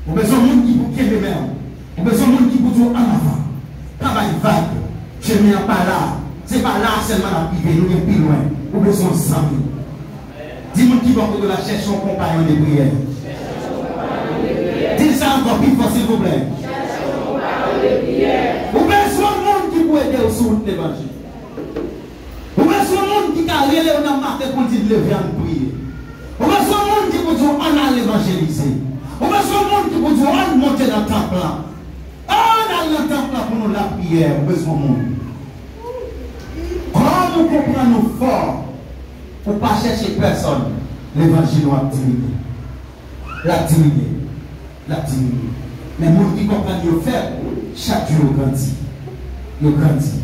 S2: Vous avez besoin de monde qui peut aider. Vous avez besoin de monde qui peut dire en avant. Travail vague. Je ne viens pas là. Ce n'est pas là seulement la privé, nous sommes plus loin. Vous avez besoin de 100 000. Dis-moi qui va de la chercher un compagnon de prière. Dis ça encore plus fort, s'il vous plaît. Vous avez besoin de monde qui peut aider au sur l'évangile. Vous avez besoin de monde qui a relé au matin pour dire lever en prier. Vous avez besoin de monde qui peut dire on a l'évangéliser. Vous avez besoin de monde qui peut dire on monte dans le temple là. On a le temple là pour nous la prière. Vous avez besoin de monde. Comment nous comprenons fort pour ne pas chercher personne, l'évangile va diminuer. La diminuer. Mais les gens qui comprennent le faire, chaque jour grandit. Il grandit.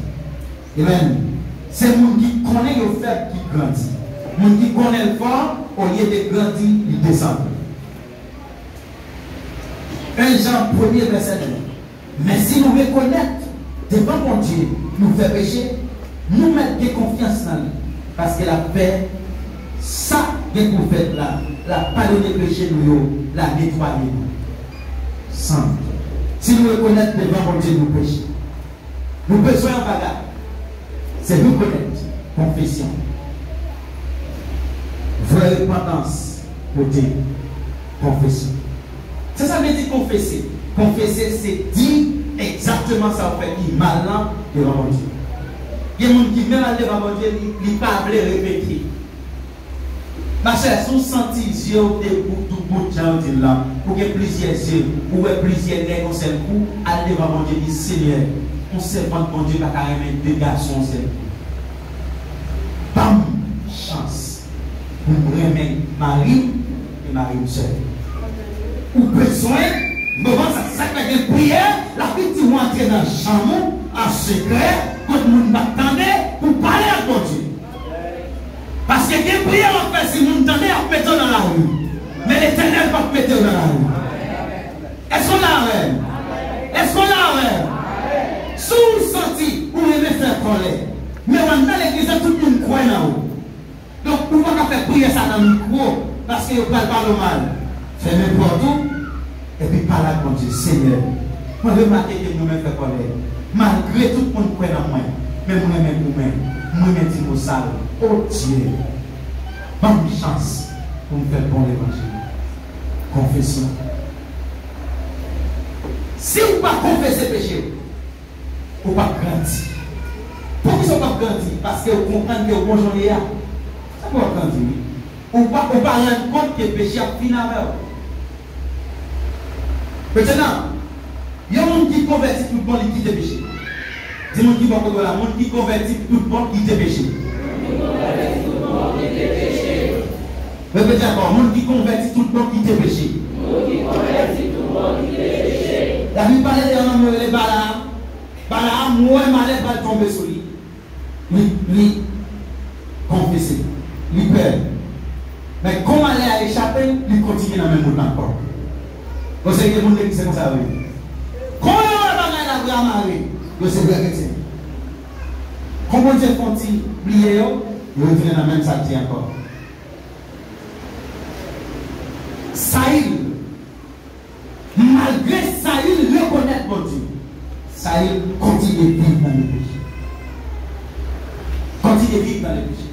S2: Amen. C'est les gens qui connaissent le faire qui grandit. Les gens qui connaissent le fort, au lieu de grandir, ils descendent. 1 Jean 1er verset 2. Mais si nous reconnaissons devant mon Dieu, nous fait pécher, nous mettons confiance dans lui. Parce que la paix, ça que vous faites là, la pardonner péché nous, la nettoyer. Sans. Si nous reconnaissons devant mon Dieu, nous péchons. Nous besoin en bagarre. C'est nous connaître. Confession. Vraie repentance. Côté. Confession. C'est ça que veut dire confesser. Confesser, c'est dire exactement ça fait qui malin devant mon Dieu. Il y a des gens qui, même à devant mon Dieu, ils ne peuvent pas répéter. Ma chère, si on sentit les yeux de bout de gens là, pour que plusieurs yeux, pour que plusieurs nègres, on s'est coup, aller devant mon Dieu, dit Seigneur, on sait pas mon Dieu, pas carrément deux garçons, c'est. Bam! pour remettre Marie et Marie seule. Ou besoin, moment ça fait une prière, la petite vont entrer dans le chambre, en secret, quand le monde m'attendait pour parler à Dieu. Parce que les prières on fait, si nous entendez, on met dans la rue. Mais l'Éternel va mettre dans la rue. Est-ce qu'on l'a rêve? Est-ce qu'on l'a rêve? Si vous sentez, vous aimez faire colère. Mais on dans l'église, tout le monde croit là haut. Donc, vous ne pouvez pas faire prier ça dans le micro parce que vous ne parlez pas le mal. Fermez pour tout et puis parlez à mon Dieu, Seigneur. Moi, je remarque que nous-mêmes faisons colère. Malgré tout le monde croit dans moi, mais moi-même, moi-même, dis-moi ça. Oh Dieu, bonne chance pour me faire bon l'évangile. Confession. Si vous ne pas confesser péché, vous ne pas grandir. Pourquoi vous ne pas grandir? Parce que vous comprenez que vous bonjour là. Ça peut pas grandir. Vous ne pas rendre compte que le péché a fini avec vous. Maintenant, il y a un monde qui convertit tout le monde qui quitte le péché. C'est le monde qui va là, le monde qui convertit tout le monde qui quitte le péché. Répétez encore, le monde qui convertit tout le monde qui quitte le péché. La Bible parle d'un homme qui est Balaam. Balaam, moi, malheur va tomber sur lui. Lui, confesser, lui perdre. Mais comme elle a échappé, lui continue dans le même monde encore. Vous savez que le monde c'est comme ça, oui. Comment on va marier? Vous savez que c'est. Comment Dieu font-ils oublier, vous revenez dans la même salle encore. Saïl, malgré Saïl reconnaître mon Dieu, Saïl continue de vivre dans le péché. Continue de vivre dans le péché.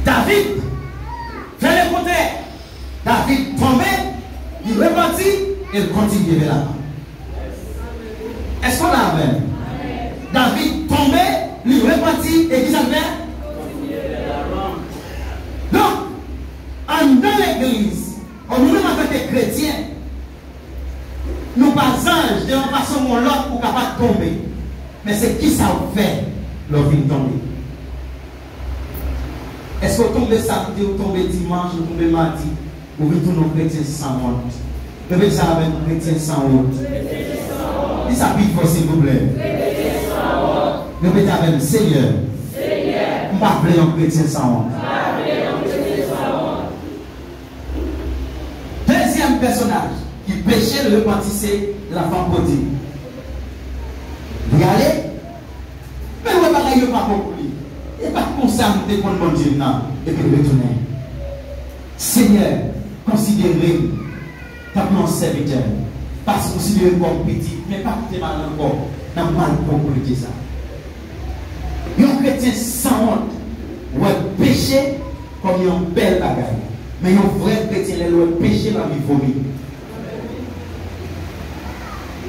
S2: David, fait le contraire. David tombait, il repartit et il continue de vivre là-bas. Est-ce qu'on a même? David tombait, il repartit et qui ça fait? Donc, dans l'église, on nous même avec des chrétiens, nous pas anges de la façon dont l'autre pour capable de tomber. Mais c'est qui ça fait leur vie tomber? Est-ce que vous tombez samedi, vous tombez dimanche, vous tombez mardi, vous venez tous nos chrétiens sans honte? Répétez ça avec nos chrétiens sans honte. Dis ça vite fort s'il vous plaît. Répétez avec le Seigneur. On va appeler un chrétien sans honte. Deuxième personnage qui péchait le repentissait, la femme prodigue. Il y allait, mais le bagage n'est pas pour lui. Il n'est pas concerné de mon bon Dieu, non. Et puis retourner. Seigneur, considérez comme mon serviteur. Parce que considérez comme petit, mais pas que mal encore. N'a mal compris ça. Un chrétien sans honte, ou un péché comme un bel bagage. Mais un vrai chrétien, il a péché dans la vie vomi.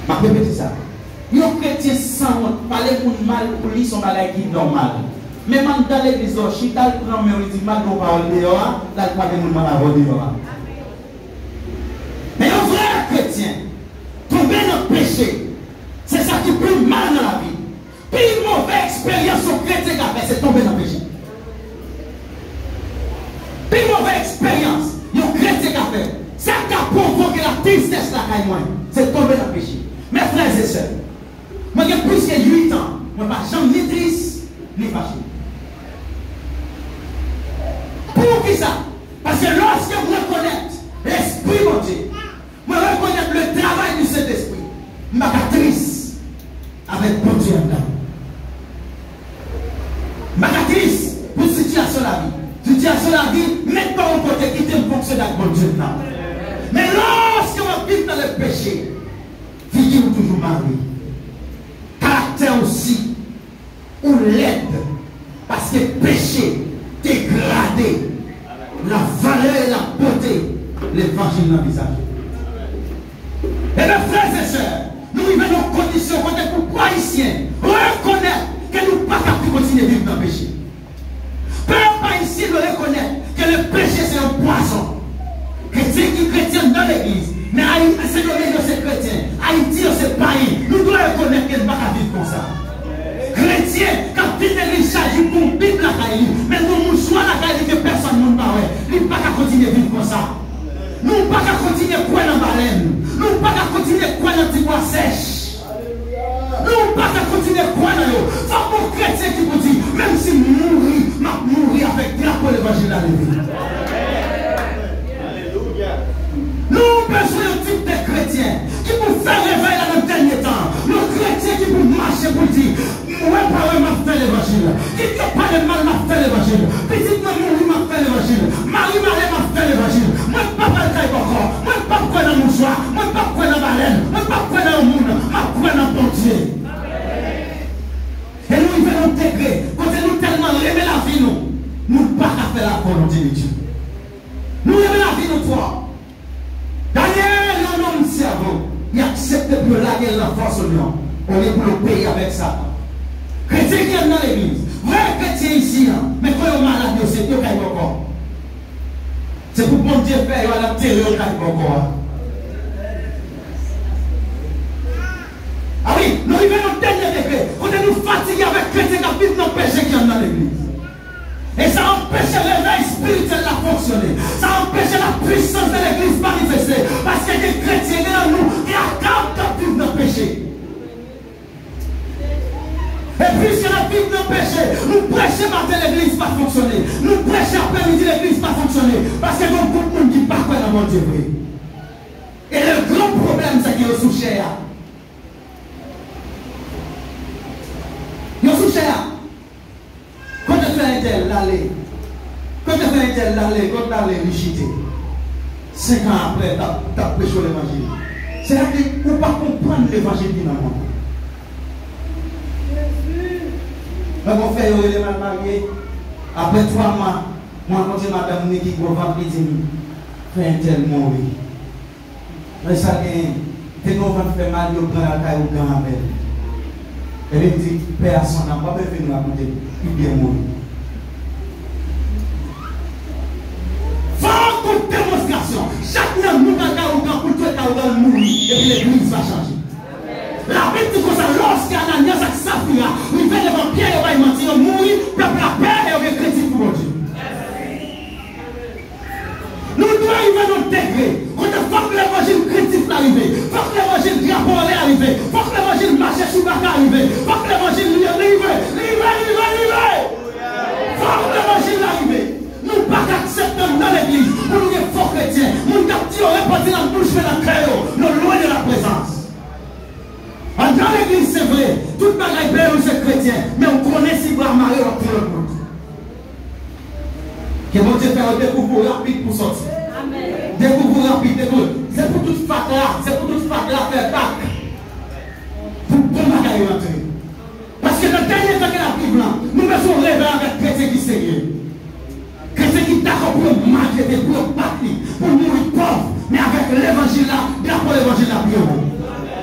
S2: Je vais répéter ça. Un chrétien sans honte, parler pour mal pour lui, son bagage qui est normal. Mais même dans l'église, si tu as le premier, il dit mal qu'on parle dehors, là, il n'y a pas de mal à voir dehors. Mais un vrai chrétien, tomber dans le péché, c'est ça qui fait mal dans la vie. Puis une mauvaise expérience au chrétien qui a fait, c'est tomber dans le péché. Puis une mauvaise expérience, un chrétien qui a fait, ça qui a provoqué la tristesse là, c'est tomber dans le péché. Mes frères et sœurs, moi j'ai plus que 8 ans, moi pas jamais ni triste, ni fâché. Pour qui ça? Parce que lorsque vous reconnaissez l'Esprit de Dieu, vous reconnaissez le travail du Saint-Esprit, je suis triste avec bon Dieu en dedans. Je suis triste pour la situation de la vie. Situation de la vie, maintenant on peut quitter le fonctionner avec bon Dieu dedans. Mais lorsque on vit dans le péché, vie vous toujours marié. Caractère aussi, ou l'aide, parce que péché, dégradé, la valeur et la beauté, l'évangile dans le visage. Et mes frères et sœurs, nous vivons dans une condition pour haïtiens reconnaître que nous ne pouvons pas continuer à vivre dans le péché. Peuple haïtien doit reconnaître que le péché c'est un poison. Chrétien qui chrétien dans l'église, mais c'est le c'est chrétien. Haïti c'est païen. Nous devons reconnaître que nous ne pouvons pas vivre comme ça. Chrétien, quand il est chargé dit qu'on Bible la caille, mais nous mouchoir la caille que personne ne parle. Il n'y a pas qu'à continuer à vivre comme ça. Nous ne pas qu'à continuer à courir dans la baleine. Nous ne pas qu'à continuer à courir dans le bois sèche. Nous ne pas qu'à continuer à courir dans l'eau. Ça pour chrétien qui vous dit, même si mourir avec drapeau l'évangile à l'église. Nous avons besoin d'un type de chrétien qui peut faire réveil dans le dernier temps. Le chrétien qui peut marcher pour dire, moi, pas m'a fait l'évangile. Qui ne pas de mal m'a fait l'évangile. Petite maman m'a fait l'évangile. Marie-Marie m'a fait l'évangile. Moi, papa le encore. Moi, pas quoi dans mon choix. Moi, pas quoi dans la baleine. Moi, pas quoi dans le monde. Moi, quoi dans le Dieu. Et nous, il va nous intégrer. Quand nous tellement aimer la vie, nous ne pouvons pas faire la volonté de Dieu. Nous aimons la vie, nous trois. Daniel, un homme cerveau, il accepte de laguer la force au lion. On est pour le payer avec ça. Chrétien qui est dans l'église, vrai chrétien ici, mais quand il est malade, c'est Dieu qui est encore. C'est pour bon Dieu faire, il va l'enterrer au cas encore. Ah oui, nous arrivons au dernier degré. On est nous fatigués avec chrétiens qui vivent dans le péché qui est dans l'église. Et ça empêche le réveil spirituel de fonctionner. Ça empêche la puissance de l'église manifester. Parce qu'il y a des chrétiens dans nous qui accordent de vivre dans le péché. Et puisque la vie dans le péché, nous prêchons matin l'église pas fonctionner. Nous prêchons après-midi l'église pas fonctionner. Parce qu'il y a beaucoup de monde qui ne parle pas dans mon Dieu. Et le grand problème, c'est qu'il y a sous cher. Il y a sous cher. Quand tu fais un tel, l'aller. Quand tu fais un tel, l'aller, quand tu as l'élichité. 5 ans après, tu as prêché l'évangile. C'est-à-dire qu'il ne faut pas comprendre l'évangile finalement. Mais mon frère, il est mal marié. Après 3 mois, moi, quand j'ai madame qui va vendre, il dit, fais un tel mourir. Mais ça, c'est qu'on va faire mal, il prend la caille au grand avec. Et il dit, personne n'a pas besoin de nous raconter. Il est mort. Faut qu'on démonstration. Chaque homme nous a pour tout le mourir. Et puis l'église va changer. La Bible dit comme ça, lorsqu'Ananias et Saphira, il fait devant Pierre et va mentir, mourir, peuple la paix et on est chrétien pour Dieu. Nous devons arriver à notre degré. Quand il faut que l'évangile critique arrive, il faut que l'évangile diabole arrive, il faut que l'évangile marche sur la arrive, il faut que l'évangile livre. Il faut que l'évangile arrive. Nous ne pouvons pas accepter dans l'église pour nous être forts chrétiens. Nous devons dire, on est parti dans la bouche de la crème, nous loin de la présence. Dans l'église, c'est vrai, toute bagaille belle, c'est chrétien, mais on connaît si vous avez marié au tout le monde. Que mon Dieu fait un découvert rapide pour sortir. Découvert rapide, c'est pour toute fatale, faire bac. Pour bon bagaille rentrer. Parce que dans le dernier temps que la Bible, nous devons rêver avec chrétiens qui sérieux. Chrétiens qui d'accord pour maltraiter, pour battre, pour mourir pauvre, mais avec l'évangile là, bien pour l'évangile là, bien.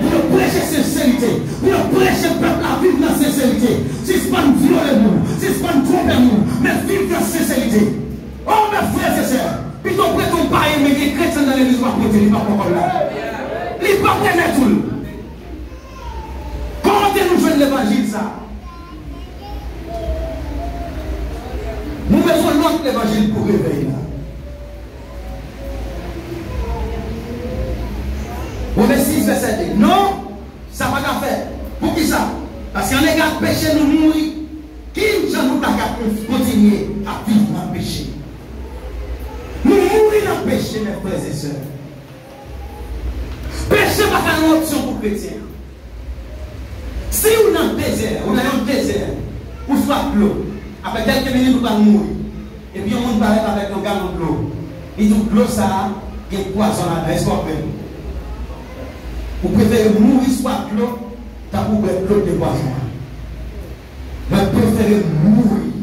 S2: Pour prêcher sincérité, pour prêcher le peuple à vivre dans sincérité. Si ce n'est pas nous violer nous, si ce n'est pas nous tromper nous, mais vivre dans sincérité. Oh mes frères et sœurs, puis ton prêtre ton pareil, mais les chrétiens dans l'église vont prêter, ils ne vont pas là. Ils ne vont pas prêter tout. Comment nous jouons l'évangile ça? Nous besoin de l'évangile pour réveiller là. Mauvais 6, verset 2. Non, ça va pas faire. Pour qui ça? Parce qu'en égard péché, nous mourir. Qui nous pas continuer à vivre dans le péché? Nous mourir dans le péché, mes frères et sœurs. Péché n'est pas une option pour les chrétiens. Si vous êtes dans le désert, vous êtes dans le désert, vous soit de l'eau, après quelques minutes, vous allez mourir. Et puis on va parler avec un gallon de l'eau. Et donc l'eau, ça, il y a poison là, est-ce qu'on peut? Vous préférez mourir soit de l'eau, t'as pour l'eau de poison. Vous préférez mourir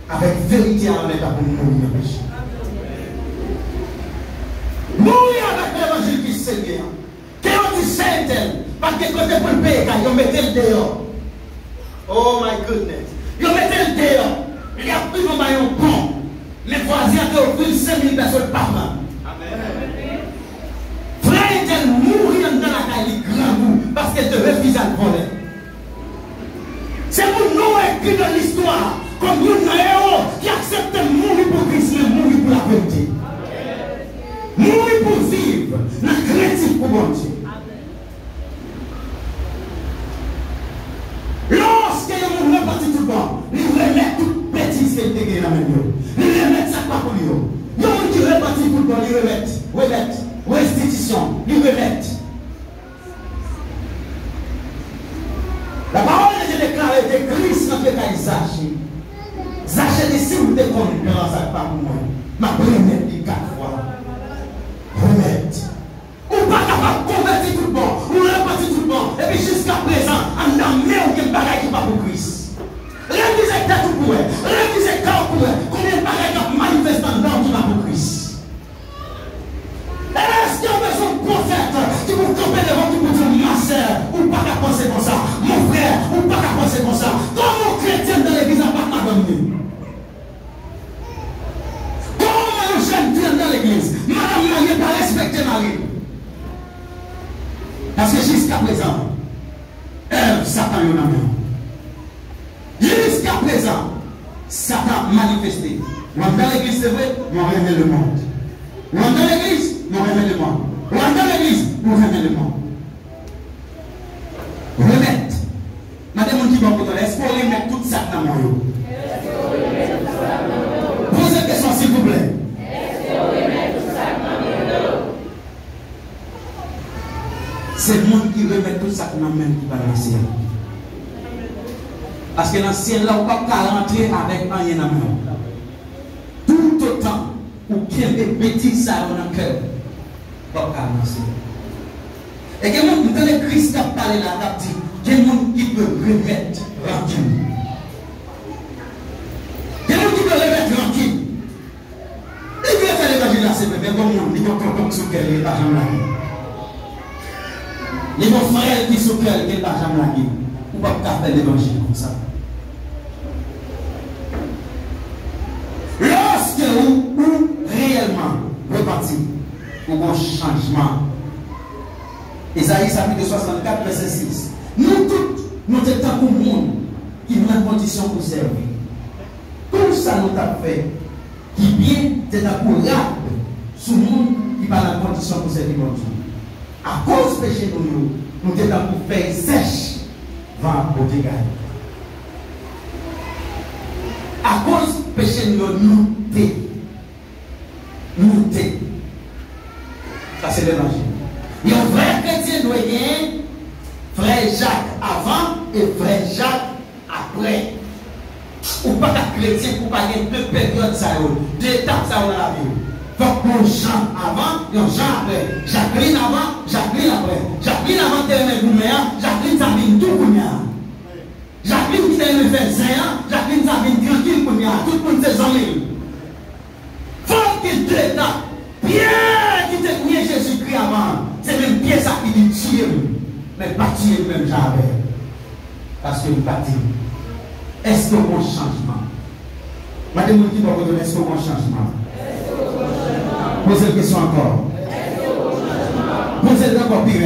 S2: avec vérité en état pour mourir dans le péché. Mourir avec l'évangile qui se Seigneur. Quand on dit Saint-Tel, parce que quand on peut le payer, on mettait le dehors. Oh my goodness. Ils mettaient le dehors. Il y a plus de maillot pont. Les voisins ont offert 5000 personnes par an. Frère était mourir dans la caille, grand goût, parce qu'elle te refuse à le voler. C'est pour nous écrit dans l'histoire comme un héros qui accepte de mourir pour Christ, mais mourir pour la vérité. Mourir pour vivre, la créative pour bon Dieu. Lorsque il repartit tout le temps, il remet toute bêtise qu'il était dans la main. Il remet ça pas pour lui. Il y a un qui repartit tout le temps, il remet. Restitution, il remet. La parole est déclarée de Christ dans le cas de Zachée. Zachée dit si vous êtes connu, ne ça pas pour moi. Ma remettre les 4 fois. Remettre. Ou pas capable de convertir tout le monde, ou repartir tout le monde, et puis jusqu'à présent, on a mis aucun bagage qui va pour Christ. Révisez tout pour elle, révisez tout pour elle. Combien de bagages qui manifestent dans qui va pour Christ? Est-ce qu'il y a besoin de prophète qui vous camper devant qui vous dire ma soeur, ou pas qu'à penser comme ça, mon frère, ou pas qu'à penser comme ça? Comment chrétien dans l'église n'a pas abandonné? Comment un jeune vient dans l'église? Madame Marie n'a pas respecté Marie. Parce que jusqu'à présent, Satan est en main. Jusqu'à présent, Satan manifesté. Moi, dans l'église, c'est vrai, on remet le monde. Moi, dans l'église, on remet le monde. Moi, dans l'église, on remet le monde. Remettre. Madame, qui va vous donner, est-ce qu'on remet tout ça dans mon monde? Posez une question, s'il vous plaît. C'est le monde qui remet tout ça dans le même qui va lancer. Parce que dans le ciel, là, on ne peut pas rentrer avec rien dans le monde. Tout autant, ou qu'il y ait des bêtises dans le cœur, on ne peut pas lancer. Et que le monde, dans le Christ qui a parlé là, il y a des gens qui peuvent remettre rancune. Il y a des gens qui peuvent remettre rancune. Il veut faire l'évangile là, c'est vrai, comme on dit, il faut qu'on se calme, il n'y a pas de les bons frères qui sont cœur, qui ne pas jamais la guerre. On ne peut pas faire l'évangile comme ça. Lorsque vous réellement repartez pour un changement, Isaïe chapitre 64, verset 6. Nous tous, nous sommes comme monde qui nous en condition pour servir. Tout ça nous a fait, qui bien, c'est un courage sur le monde qui parle en condition pour servir mon Dieu. À cause du péché nous devons faire sèche vent au dégât. À cause du péché nous ça c'est l'évangile. Il y a un vrai chrétien doit gagner frère Jacques avant et frère Jacques après. Ou pas qu'un chrétien pour pas gagner deux périodes, deux étapes dans la vie. Donc, mon Jean avant, et Jean après. Jacqueline avant, Jacqueline après. Jacqueline avant de terminer Gouméa, Jacqueline Sabine tout Gouméa. Jacqueline qui termine faire 5 ans, Jacqueline Sabine tranquille Gouméa. Tout le monde s'est amis. Faut qu'il te là. Pierre qui te connaît Jésus-Christ avant. C'est même Pierre ça qui dit tuer. Mais pas tuer même jamais. Parce que nous pas dit. Est-ce que bon changement? Madame qui va vous donner est-ce que bon changement? Posez une question encore. Posez encore pire.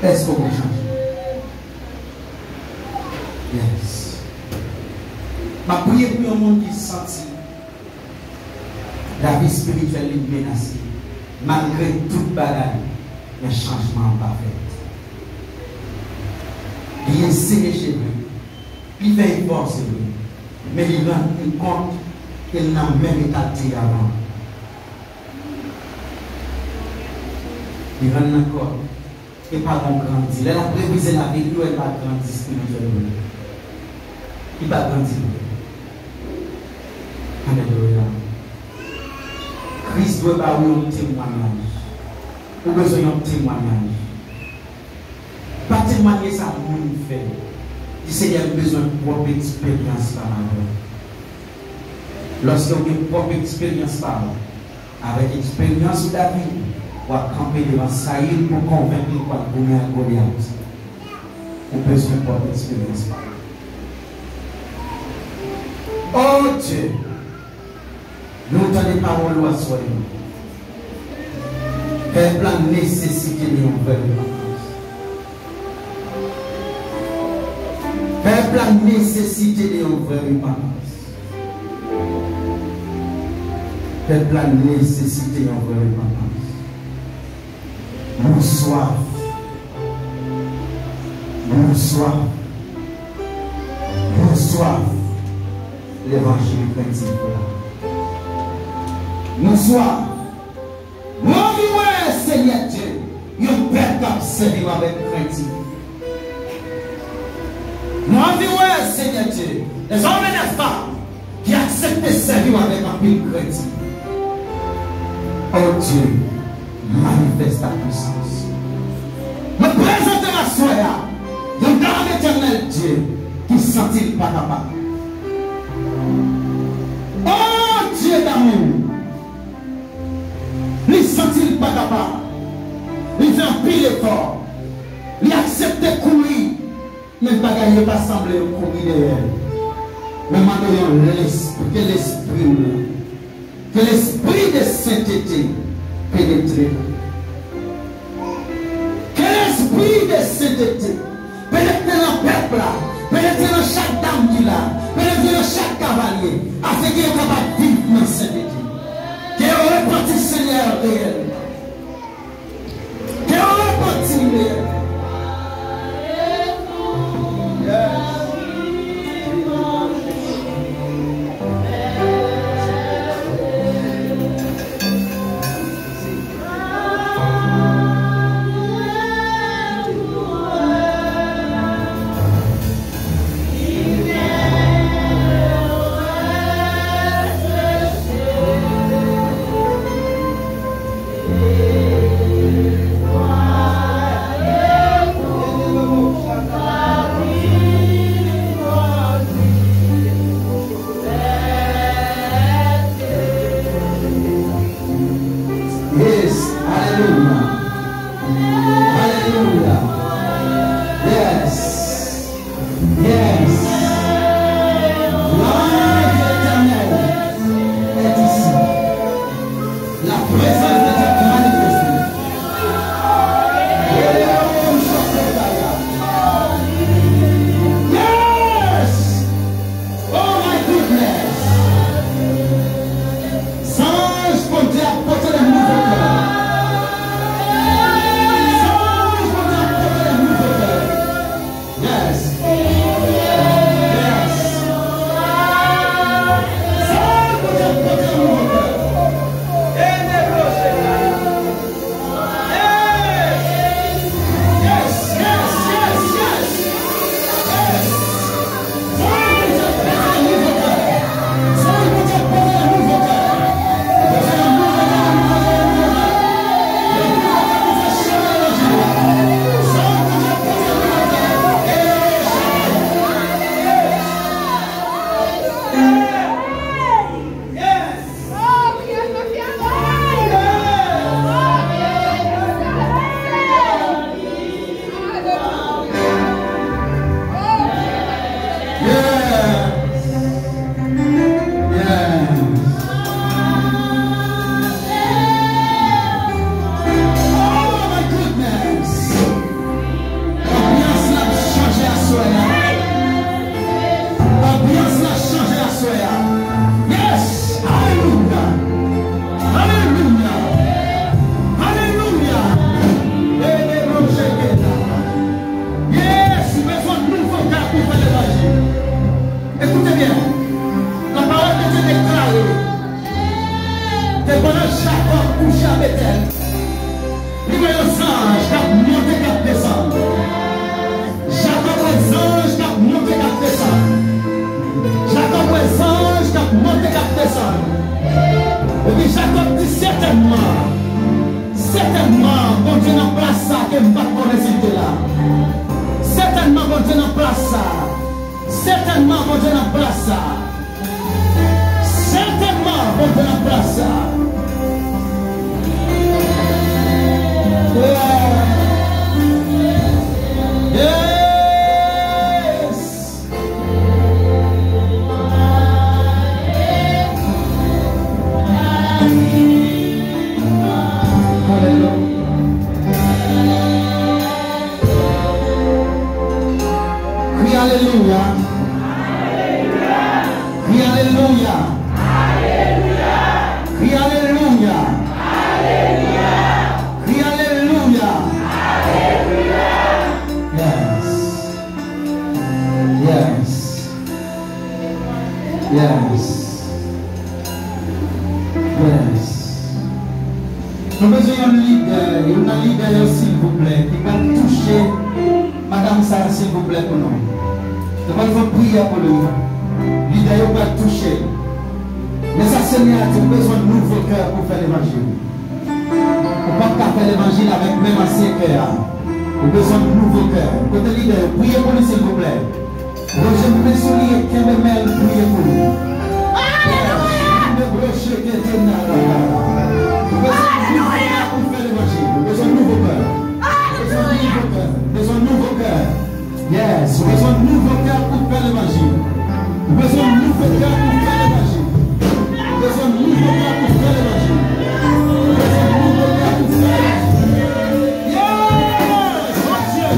S2: Est-ce qu'on va changer? Yes. Ma prière pour un monde qui sentit la vie spirituelle est menacée. Malgré toute bagaille, le changement pas fait. Il est serré chez lui. Il fait une force chez lui. Mais il rend compte qu'il n'a même état avant. Il rend encore. Il n'est pas grandi. Il a prévisé la vie, il n'est pas grandi spirituellement. Il n'a pas grandi. Alléluia. Christ doit avoir un témoignage. Ou besoin d'un témoignage. Pas témoigner ça, on fait. Il Seigneur a besoin de propre expérience par là. Lorsque vous avez une propre expérience par là, avec l'expérience de David, vous allez camper devant Saïd pour convaincre quoi vous avez à Goliath. Vous avez besoin de propre expérience par là. Oh Dieu, nous avons des paroles à soi. Quel plan nécessité de nous faire. Peuple a nécessité de vraie repentance. Peuple a nécessité de vraie repentance. Nous soif. Nous soif. Nous soif. L'évangile chrétien. Nous soif. Nous vivons, Seigneur Dieu. Nous peuple qui servir avec chrétien. Nous vivons, Seigneur Dieu. Les hommes et les femmes qui acceptent de servir avec un pile chrétien. Oh Dieu, manifeste ta puissance. Me présente ma soeur, le grand éternel Dieu, qui sentit pas capable. Oh Dieu d'amour, il sentit pas capable. Il fait un pile effort. Il accepte de courir, mais il ne pas sembler courir derrière. Mais maintenant, que l'esprit de sainteté pénètre. Que l'esprit de sainteté pénètre dans le peuple, pénètre dans chaque dame qui l'a, pénètre dans chaque cavalier, afin qu'il soit capable de vivre dans la sainteté. Qu'il repentit Seigneur réellement. Qu'il repentit réellement.
S1: Alléluia.
S2: Alléluia. Crie Alléluia. Crie Alléluia. Yes. Yes. Yes. Yes. Nous avons besoin d'un leader, s'il vous plaît, qui va toucher Madame Sarah, s'il vous plaît, pour nous. Nous allons prier pour lui. Leader va toucher. Mais ça, Seigneur, tu as besoin de nouveaux cœurs pour faire l'évangile. On ne peut pas faire l'évangile avec même ancien cœur. On a besoin de nouveaux cœurs. Côté leader, priez pour lui, s'il vous plaît. Roger Messoulier, qui est même, priez pour lui. Alléluia! Pour faire l'évangile. Besoin de nouveaux cœurs. Besoin de nouveaux cœurs. Yes, besoin de nouveaux cœurs pour faire l'évangile. Besoin de nouveaux cœurs pour faire l'évangile. Besoin de nouveaux cœurs pour faire l'évangile. Besoin de nouveaux cœurs pour faire l'évangile. Yes, oh Dieu.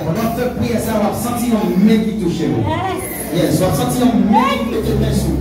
S2: Pendant que tu pries, ça va sentir un mec qui touche vous. Yes, soit senti un mieux qui met tes mains sous.